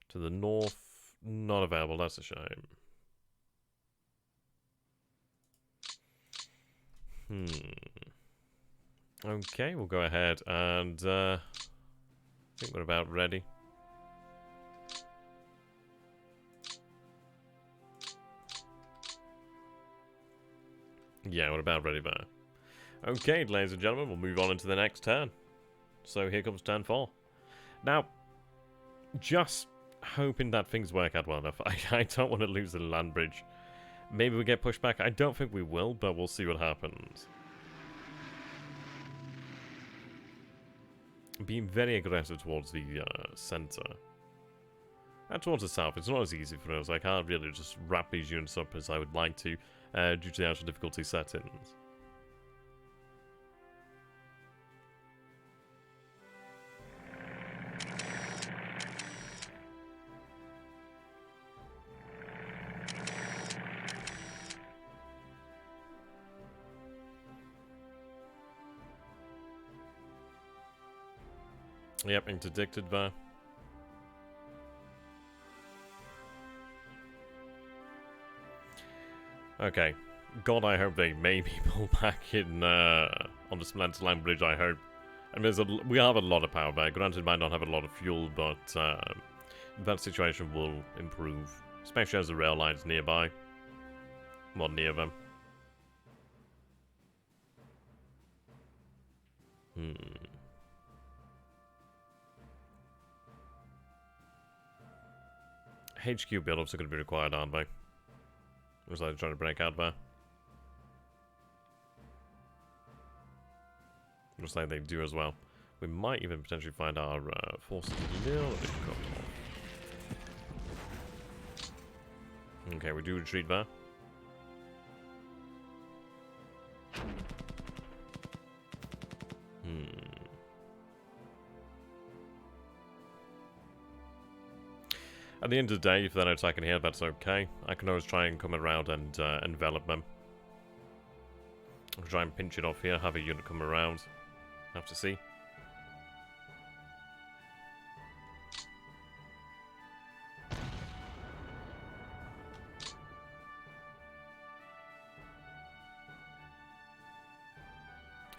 To the north. Not available. That's a shame. Okay, we'll go ahead and I think we're about ready. Yeah, we're about ready there. Okay, ladies and gentlemen, we'll move on into the next turn. So here comes turn 4. Now, just hoping that things work out well enough. I don't want to lose the land bridge. Maybe we get pushed back. I don't think we will, but we'll see what happens. Being very aggressive towards the center. And towards the south, it's not as easy for us. I can't really just wrap these units up as I would like to. Due to the actual difficulty settings. Yep, interdicted there. Okay. God, I hope they maybe pull back in on the Smolensk land bridge, I hope. I mean, we have a lot of power there. Granted, it might not have a lot of fuel, but that situation will improve. Especially as the rail line's nearby. Well, near them. HQ build-ups are going to be required, aren't they? Looks like they're trying to break out there. Looks like they do as well. We might even potentially find our forces a little bit cut off. Okay, we do retreat there. At the end of the day, if they're not attacking here, that's okay. I can always try and come around and envelop them. I'll try and pinch it off here, have a unit come around. Have to see.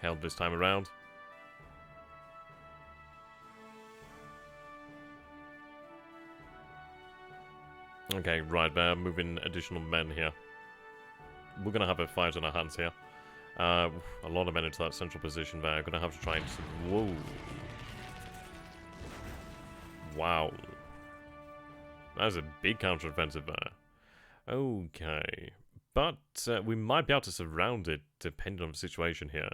Held this time around. Okay, right there, moving additional men here. We're going to have a fight on our hands here. A lot of men into that central position there. I'm going to have to try and... Whoa. Wow. That was a big counter-offensive there. Okay. But we might be able to surround it, depending on the situation here.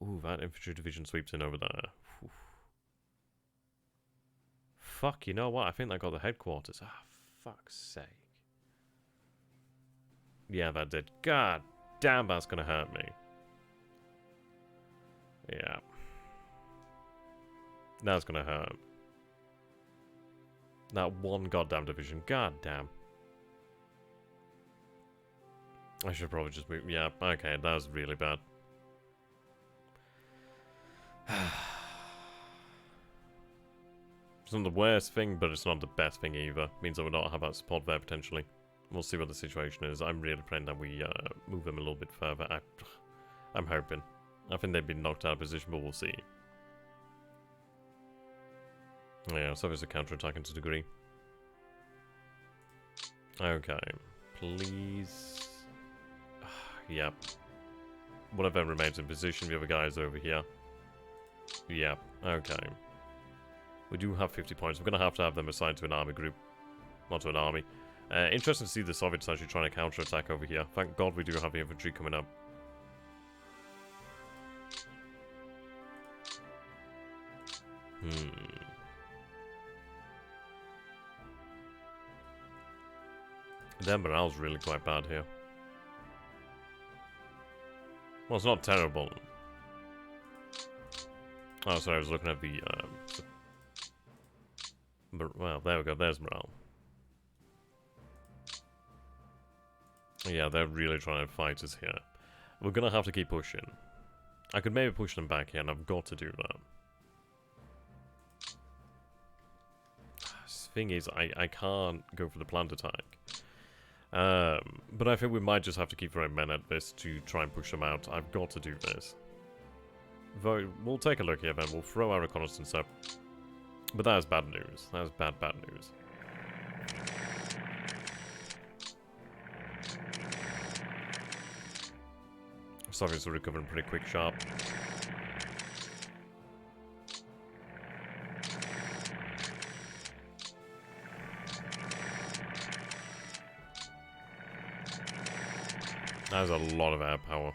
Ooh, that infantry division sweeps in over there. Oof. Fuck, you know what? I think they got the headquarters. Ah, fuck's sake. Yeah, that did. God damn, that's gonna hurt me. Yeah. That's gonna hurt. That one goddamn division. God damn. I should probably just move. Yeah, okay, that was really bad. It's not the worst thing, but it's not the best thing either. Means I would not have that support there potentially. We'll see what the situation is. I'm really praying that we move them a little bit further. I'm hoping. I think they've been knocked out of position, but we'll see. Yeah, so there's a counterattack to a degree. Okay, please. Yep. Whatever remains in position, the other guys over here. Yep, okay. We do have 50 points. We're going to have them assigned to an army group. Not to an army. Interesting to see the Soviets actually trying to counterattack over here. Thank God we do have the infantry coming up. Their morale's really quite bad here. Well, it's not terrible. Oh, sorry, I was looking at the... well, there we go, there's morale. Yeah, they're really trying to fight us here. We're gonna have to keep pushing. I could maybe push them back here, and I've got to do that. The thing is, I can't go for the planned attack. But I think we might just have to keep throwing men at this to try and push them out. I've got to do this. Though, we'll take a look here then. We'll throw our reconnaissance up. But that is bad news. That is bad news. Soviets are recovering pretty quick, sharp. That is a lot of air power.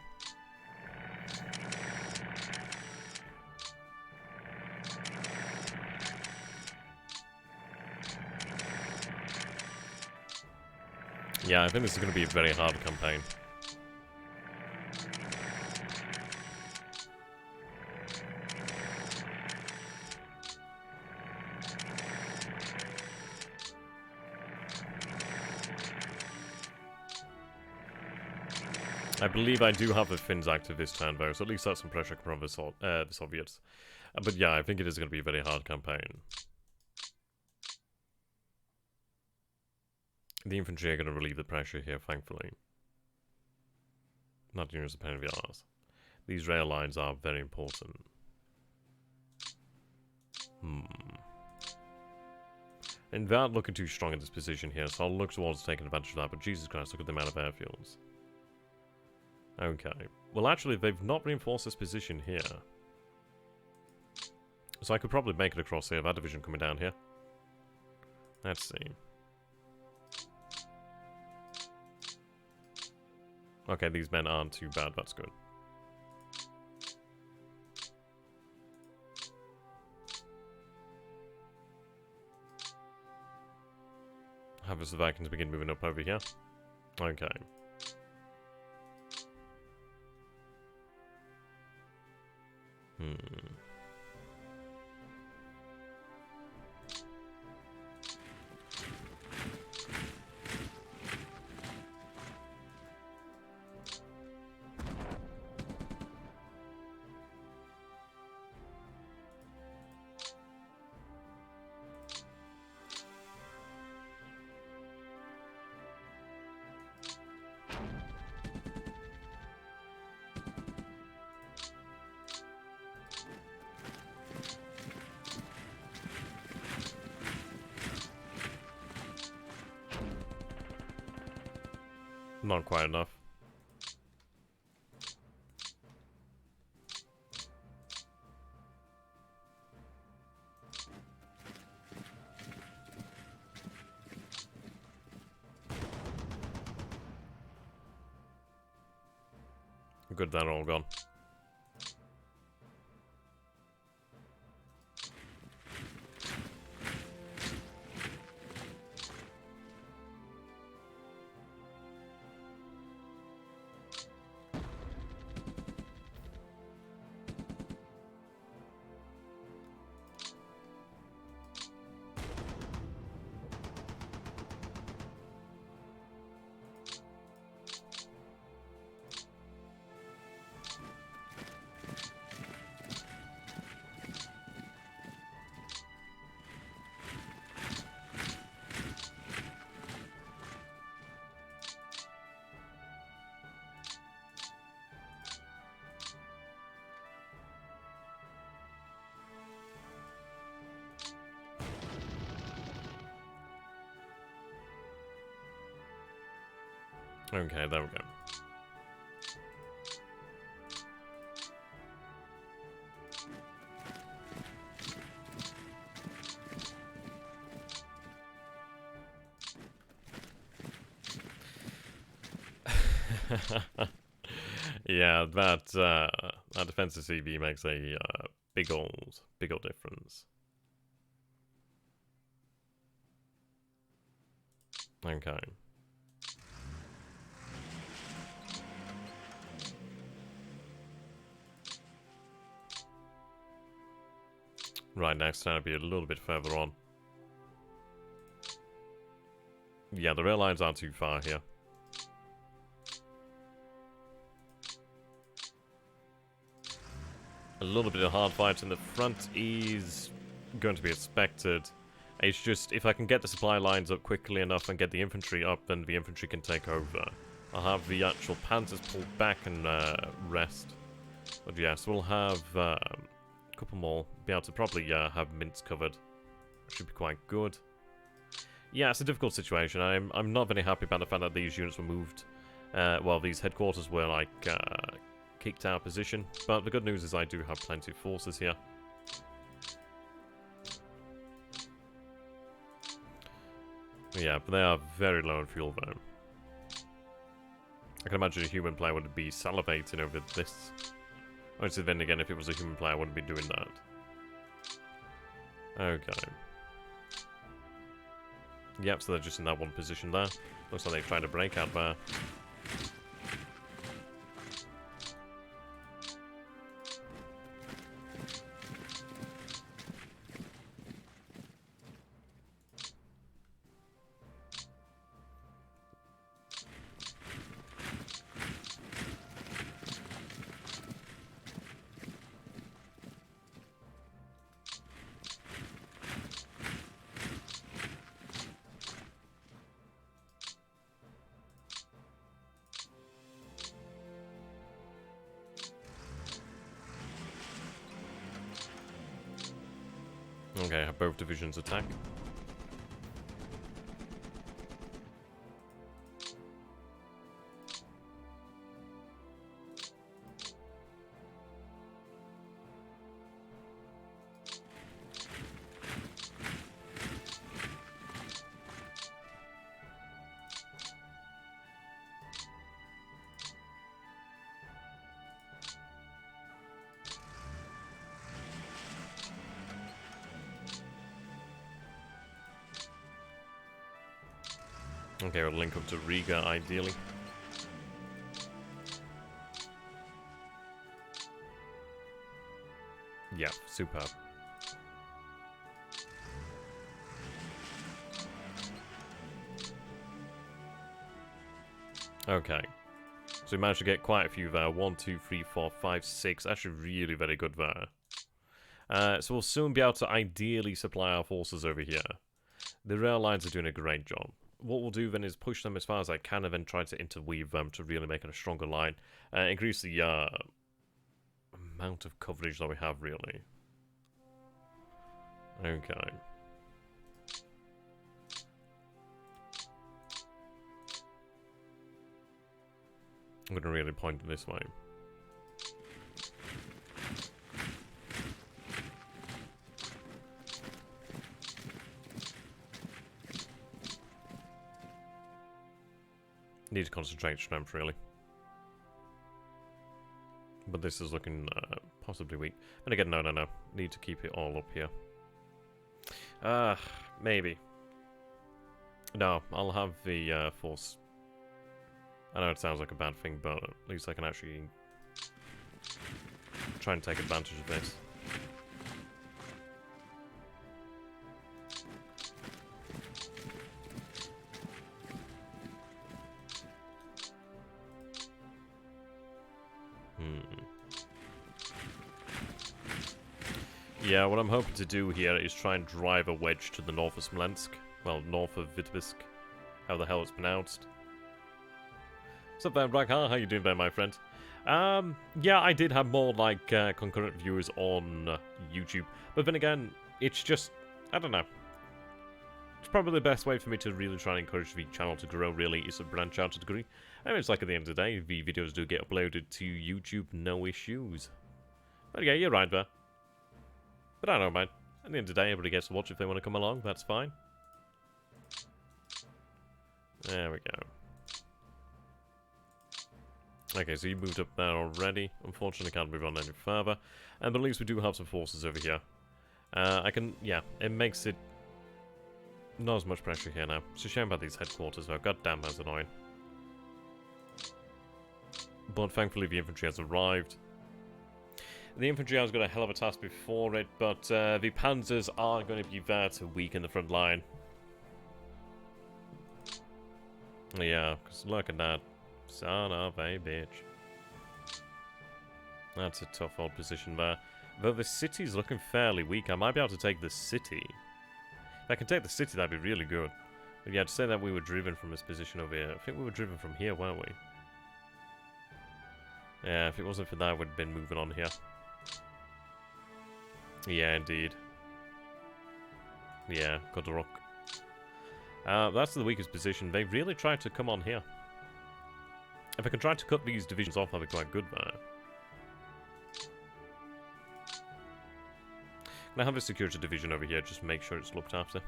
Yeah, I think this is going to be a very hard campaign. I believe I do have the Finns active this turn though, so at least that's some pressure from the Soviets. But yeah, I think it is going to be a very hard campaign. The infantry are going to relieve the pressure here, thankfully. Not doing us a pain in the arse. These rail lines are very important. And they're not looking too strong in this position here, so I'll look towards taking advantage of that, but Jesus Christ, look at the amount of airfields. Okay. Well, actually, they've not reinforced this position here. So I could probably make it across here, that division coming down here. Let's see. Okay, these men aren't too bad, that's good. Have the Slovakians begin moving up over here. Okay. Not quite enough. Good, they're all gone. Okay, there we go. Yeah, that defensive CV makes a big old difference. Okay. Right, next time I'll be a little bit further on. Yeah, the rail lines aren't too far here. A little bit of hard fight in the front is going to be expected. It's just, if I can get the supply lines up quickly enough and get the infantry up, then the infantry can take over. I'll have the actual Panzers pulled back and rest. But yes, we'll have a couple more. Be able to probably have mints covered. Should be quite good. Yeah, it's a difficult situation. I'm not very happy about the fact that these units were moved. Well, these headquarters were like kicked out of position. But the good news is I do have plenty of forces here. Yeah, but they are very low in fuel though. I can imagine a human player would be salivating over this. Obviously, then again, if it was a human player, I wouldn't be doing that. Okay. Yep, so they're just in that one position there. Looks like they're trying to break out there. Okay, have both divisions attack. Okay, we'll link up to Riga, ideally. Yeah, superb. Okay. So we managed to get quite a few there. 1, 2, 3, 4, 5, 6. Actually really very good there. So we'll soon be able to ideally supply our forces over here. The rail lines are doing a great job. What we'll do then is push them as far as I can and then try to interweave them to really make it a stronger line. Increase the amount of coverage that we have, really. Okay. I'm going to really point it this way. Need to concentrate strength, really. But this is looking possibly weak. And again, no. Need to keep it all up here. Maybe. No, I'll have the force. I know it sounds like a bad thing, but at least I can actually try and take advantage of this. Yeah, what I'm hoping to do here is try and drive a wedge to the north of Smolensk. Well, north of Vitebsk. How the hell it's pronounced. What's up there, Blackheart? How you doing there, my friend? Yeah, I did have more, like, concurrent viewers on YouTube. But then again, it's just, I don't know. It's probably the best way for me to really try and encourage the channel to grow, really, is to branch out to a degree. I mean, it's like at the end of the day, the videos do get uploaded to YouTube, no issues. But yeah, you're right there. But I don't know, man. At the end of the day, everybody gets to watch if they want to come along. That's fine. There we go. Okay, so you moved up there already. Unfortunately, can't move on any further. But at least we do have some forces over here. I can... Yeah, it makes it... Not as much pressure here now. It's a shame about these headquarters, though. God damn, that's annoying. But thankfully, the infantry has arrived. The infantry has got a hell of a task before it, but the Panzers are going to be there to weaken the front line. Yeah, because look at that. Son of a bitch. That's a tough old position there. Though the city's looking fairly weak, I might be able to take the city. If I can take the city, that'd be really good. But yeah, to say that we were driven from this position over here. I think we were driven from here, weren't we? Yeah, if it wasn't for that, we'd have been moving on here. Yeah, indeed. Yeah, got the rock. That's the weakest position. They really tried to come on here. If I can try to cut these divisions off, that'd be quite good there. Can I have a security division over here, just make sure it's looked after?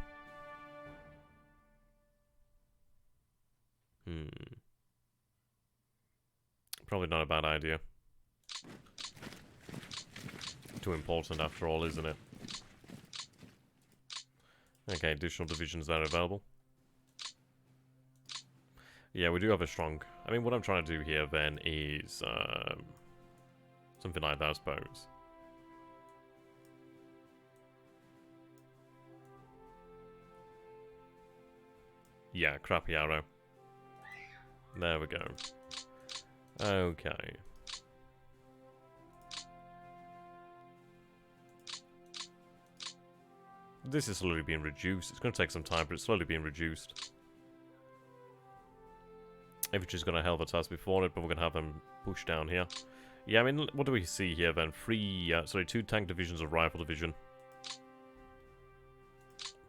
Probably not a bad idea. Too important after all, isn't it? Okay, additional divisions that are available. Yeah, we do have a strong... I mean, what I'm trying to do here, then, is... something like that, I suppose. Yeah, crappy arrow. There we go. Okay. This is slowly being reduced. It's going to take some time, but it's slowly being reduced. Infantry's got a hell of a task before it, but we're going to have them push down here. Yeah, I mean, what do we see here then? Two tank divisions of rifle division.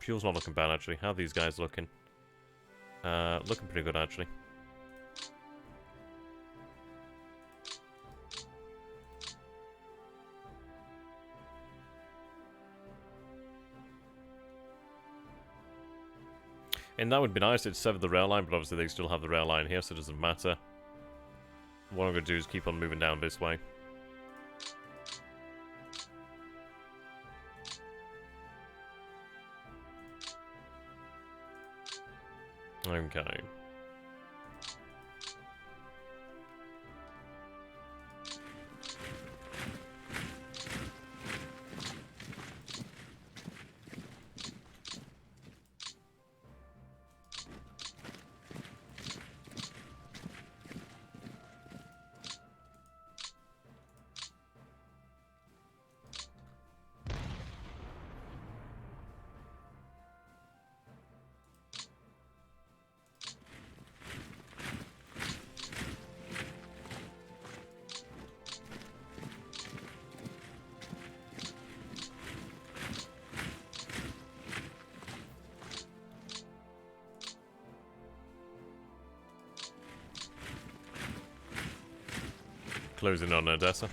Fuel's not looking bad, actually. How are these guys looking? Looking pretty good, actually. And that would be nice to sever the rail line, but obviously they still have the rail line here, so it doesn't matter. What I'm going to do is keep on moving down this way. Okay. closing on Odessa.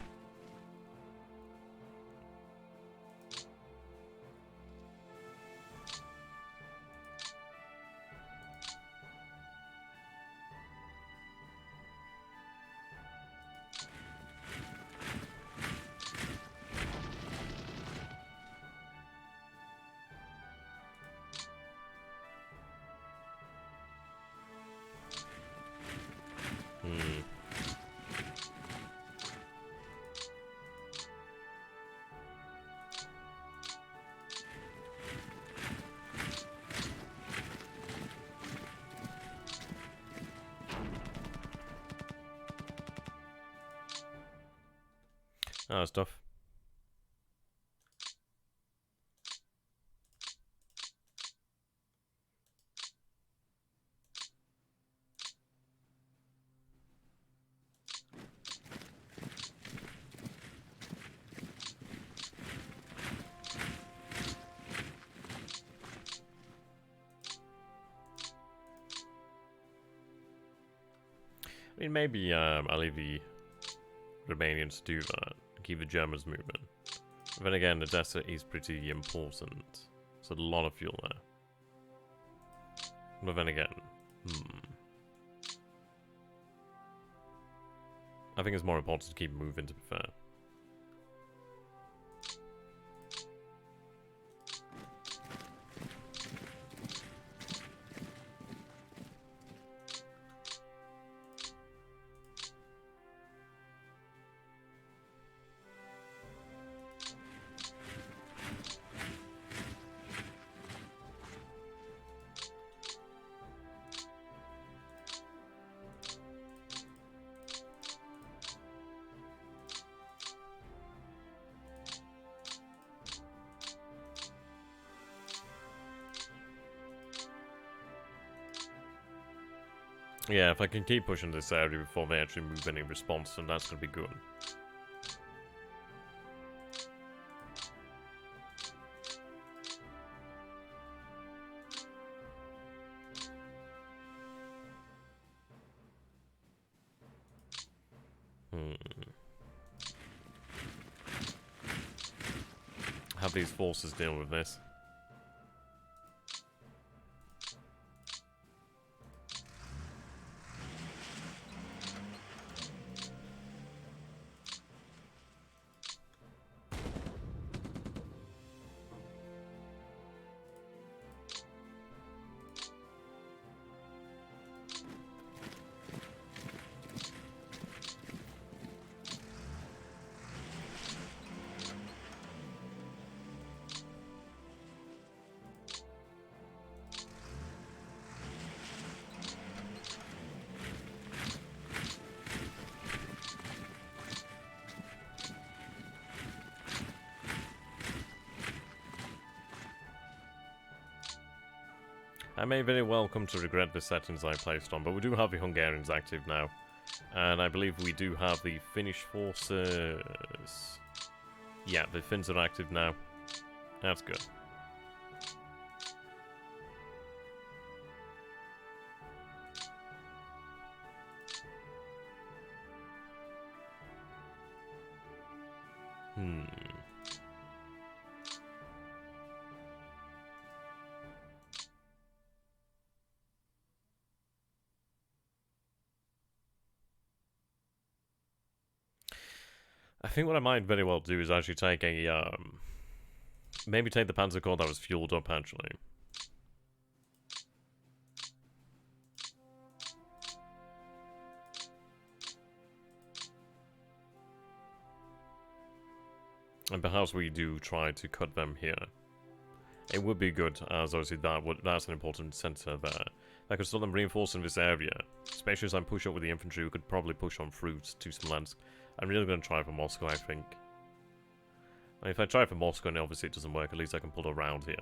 Ah, stuff. I mean, maybe I'll leave the Romanians to do that. Keep the Germans moving. But then again, the desert is pretty important. So a lot of fuel there. But then again, I think it's more important to keep moving, to be fair. Yeah, if I can keep pushing this area before they actually move any response, then that's going to be good. Have these forces deal with this. I may very well come to regret the settings I placed on, but we do have the Hungarians active now. And I believe we do have the Finnish forces. Yeah, the Finns are active now. That's good. I think what I might very well do is actually take a, maybe take the Panzer Corps that was fueled up, actually. And perhaps we do try to cut them here. It would be good, as obviously that's an important center there. I could start them reinforcing this area. Especially as I push up with the infantry, we could probably push on through to Smolensk. I'm really going to try for Moscow, I think. And if I try for Moscow and obviously it doesn't work, at least I can pull around here.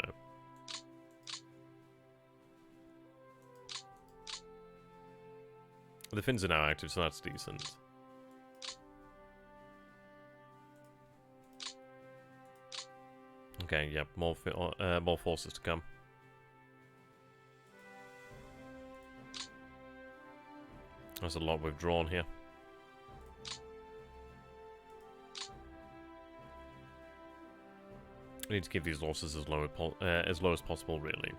The Finns are now active, so that's decent. Okay, yep, more forces to come. There's a lot withdrawn here. We need to keep these losses as low as possible, really.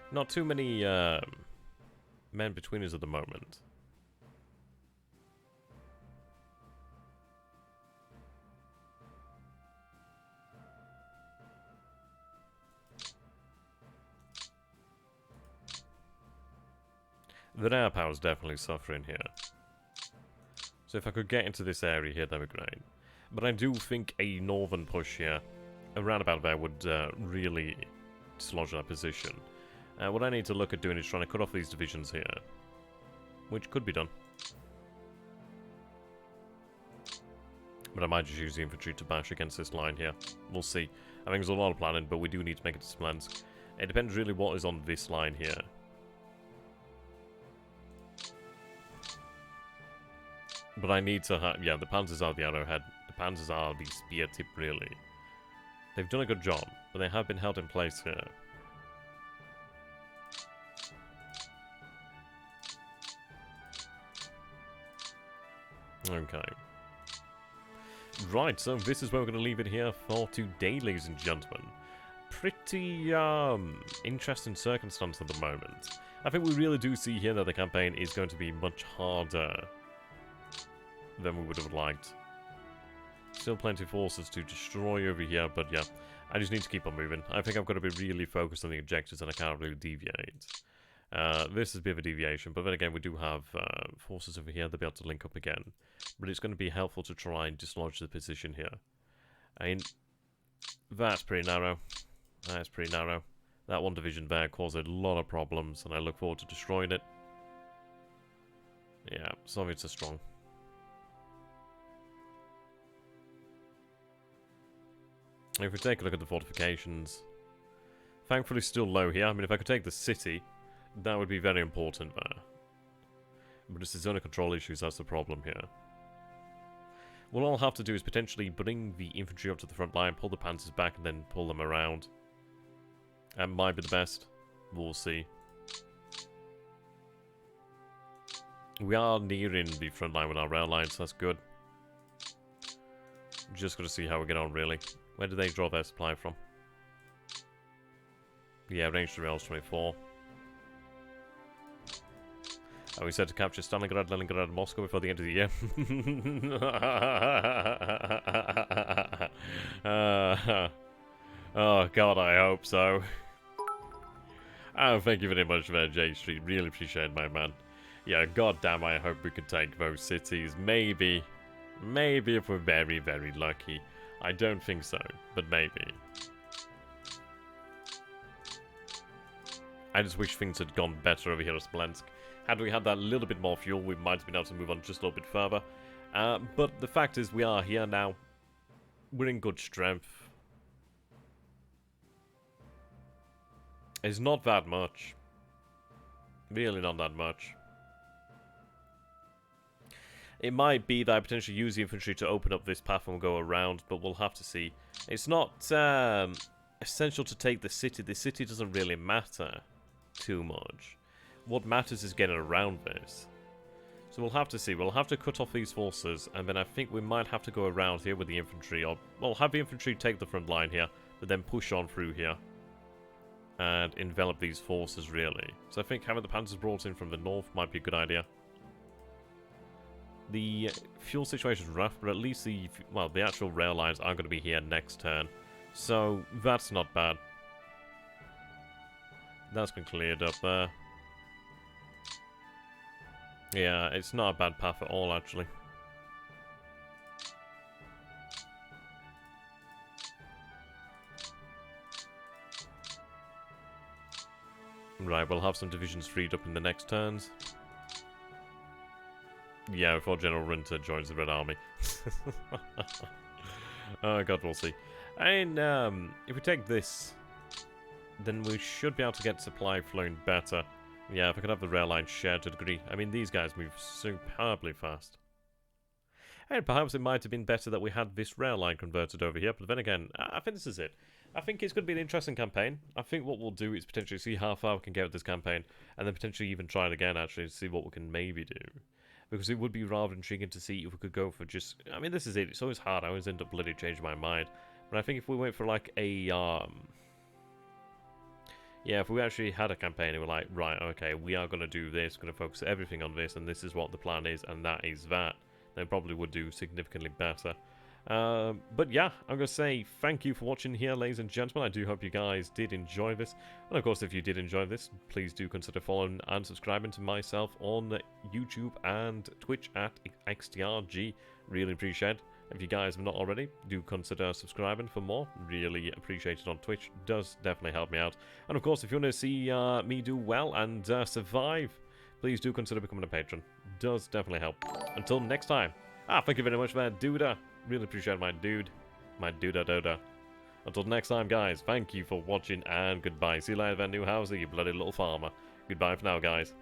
Not too many men between us at the moment. The air power is definitely suffering here. So if I could get into this area here, that would be great. But I do think a northern push here, around about there, would really dislodge that position. What I need to look at doing is trying to cut off these divisions here, which could be done. But I might just use the infantry to bash against this line here. We'll see. I think there's a lot of planning, but we do need to make it to Smolensk. It depends really what is on this line here. But I need to have... Yeah, the Panzers are the arrowhead. The Panzers are the spear tip, really. They've done a good job, but they have been held in place here. Okay. Right, so this is where we're going to leave it here for today, ladies and gentlemen. Pretty, interesting circumstance at the moment. I think we really do see here that the campaign is going to be much harder than we would have liked. Still plenty of forces to destroy over here, but yeah, I just need to keep on moving. I think I've got to be really focused on the objectives and I can't really deviate. This is a bit of a deviation, but then again, we do have forces over here. They'll be able to link up again. But it's going to be helpful to try and dislodge the position here. I mean, that's pretty narrow. That's pretty narrow. That one division there caused a lot of problems, and I look forward to destroying it. Yeah, Soviets are strong. If we take a look at the fortifications, thankfully still low here. I mean, if I could take the city, that would be very important there. But it's the zone of control issues, that's the problem here. What I'll have to do is potentially bring the infantry up to the front line, pull the Panzers back, and then pull them around. That might be the best. We'll see. We are nearing the front line with our rail lines, so that's good. Just got to see how we get on, really. Where do they draw their supply from? Yeah, range to rails 24. Are we set to capture Stalingrad, Leningrad, and Moscow before the end of the year? Oh god, I hope so. Oh, thank you very much for that, J Street. Really appreciate it, my man. Yeah, goddamn, I hope we can take those cities. Maybe. Maybe if we're very, very lucky. I don't think so, but maybe. I just wish things had gone better over here at Smolensk. Had we had that little bit more fuel, we might have been able to move on just a little bit further. But the fact is, we are here now. We're in good strength. It's not that much. Really not that much. It might be that I potentially use the infantry to open up this path and go around, but we'll have to see. It's not essential to take the city. The city doesn't really matter too much. What matters is getting around this. So we'll have to see. We'll have to cut off these forces, and then I think we might have to go around here with the infantry, or, well, have the infantry take the front line here, but then push on through here and envelop these forces, really. So I think having the Panzers brought in from the north might be a good idea. The fuel situation is rough, but at least the actual rail lines are going to be here next turn. So that's not bad. That's been cleared up there. Yeah, it's not a bad path at all, actually. Right, we'll have some divisions freed up in the next turns. Yeah, before General Runter joins the Red Army. Oh god, we'll see. And if we take this, then we should be able to get supply flowing better. Yeah, if I could have the rail line shared to a degree. I mean, these guys move superbly fast. And perhaps it might have been better that we had this rail line converted over here, but then again, I think this is it. I think it's going to be an interesting campaign. I think what we'll do is potentially see how far we can get with this campaign, and then potentially even try it again, actually, to see what we can maybe do. Because it would be rather intriguing to see if we could go for just... I mean, this is it. It's always hard. I always end up bloody changing my mind. But I think if we went for, like, a... Yeah, if we actually had a campaign and we're like, right, okay, we are going to do this, going to focus everything on this, and this is what the plan is, and that is that, then probably would do significantly better. But yeah, I'm going to say thank you for watching here, ladies and gentlemen. I do hope you guys did enjoy this. And of course, if you did enjoy this, please do consider following and subscribing to myself on YouTube and Twitch at XTRG. Really appreciate it. If you guys have not already, do consider subscribing for more. Really appreciate it on Twitch. Does definitely help me out. And of course, if you want to see me do well and survive, please do consider becoming a patron. Does definitely help. Until next time. Thank you very much for that, duda. Really appreciate my dude. My duda. Until next time, guys, thank you for watching and goodbye. See you later, Van Nieuwhausen, you bloody little farmer. Goodbye for now, guys.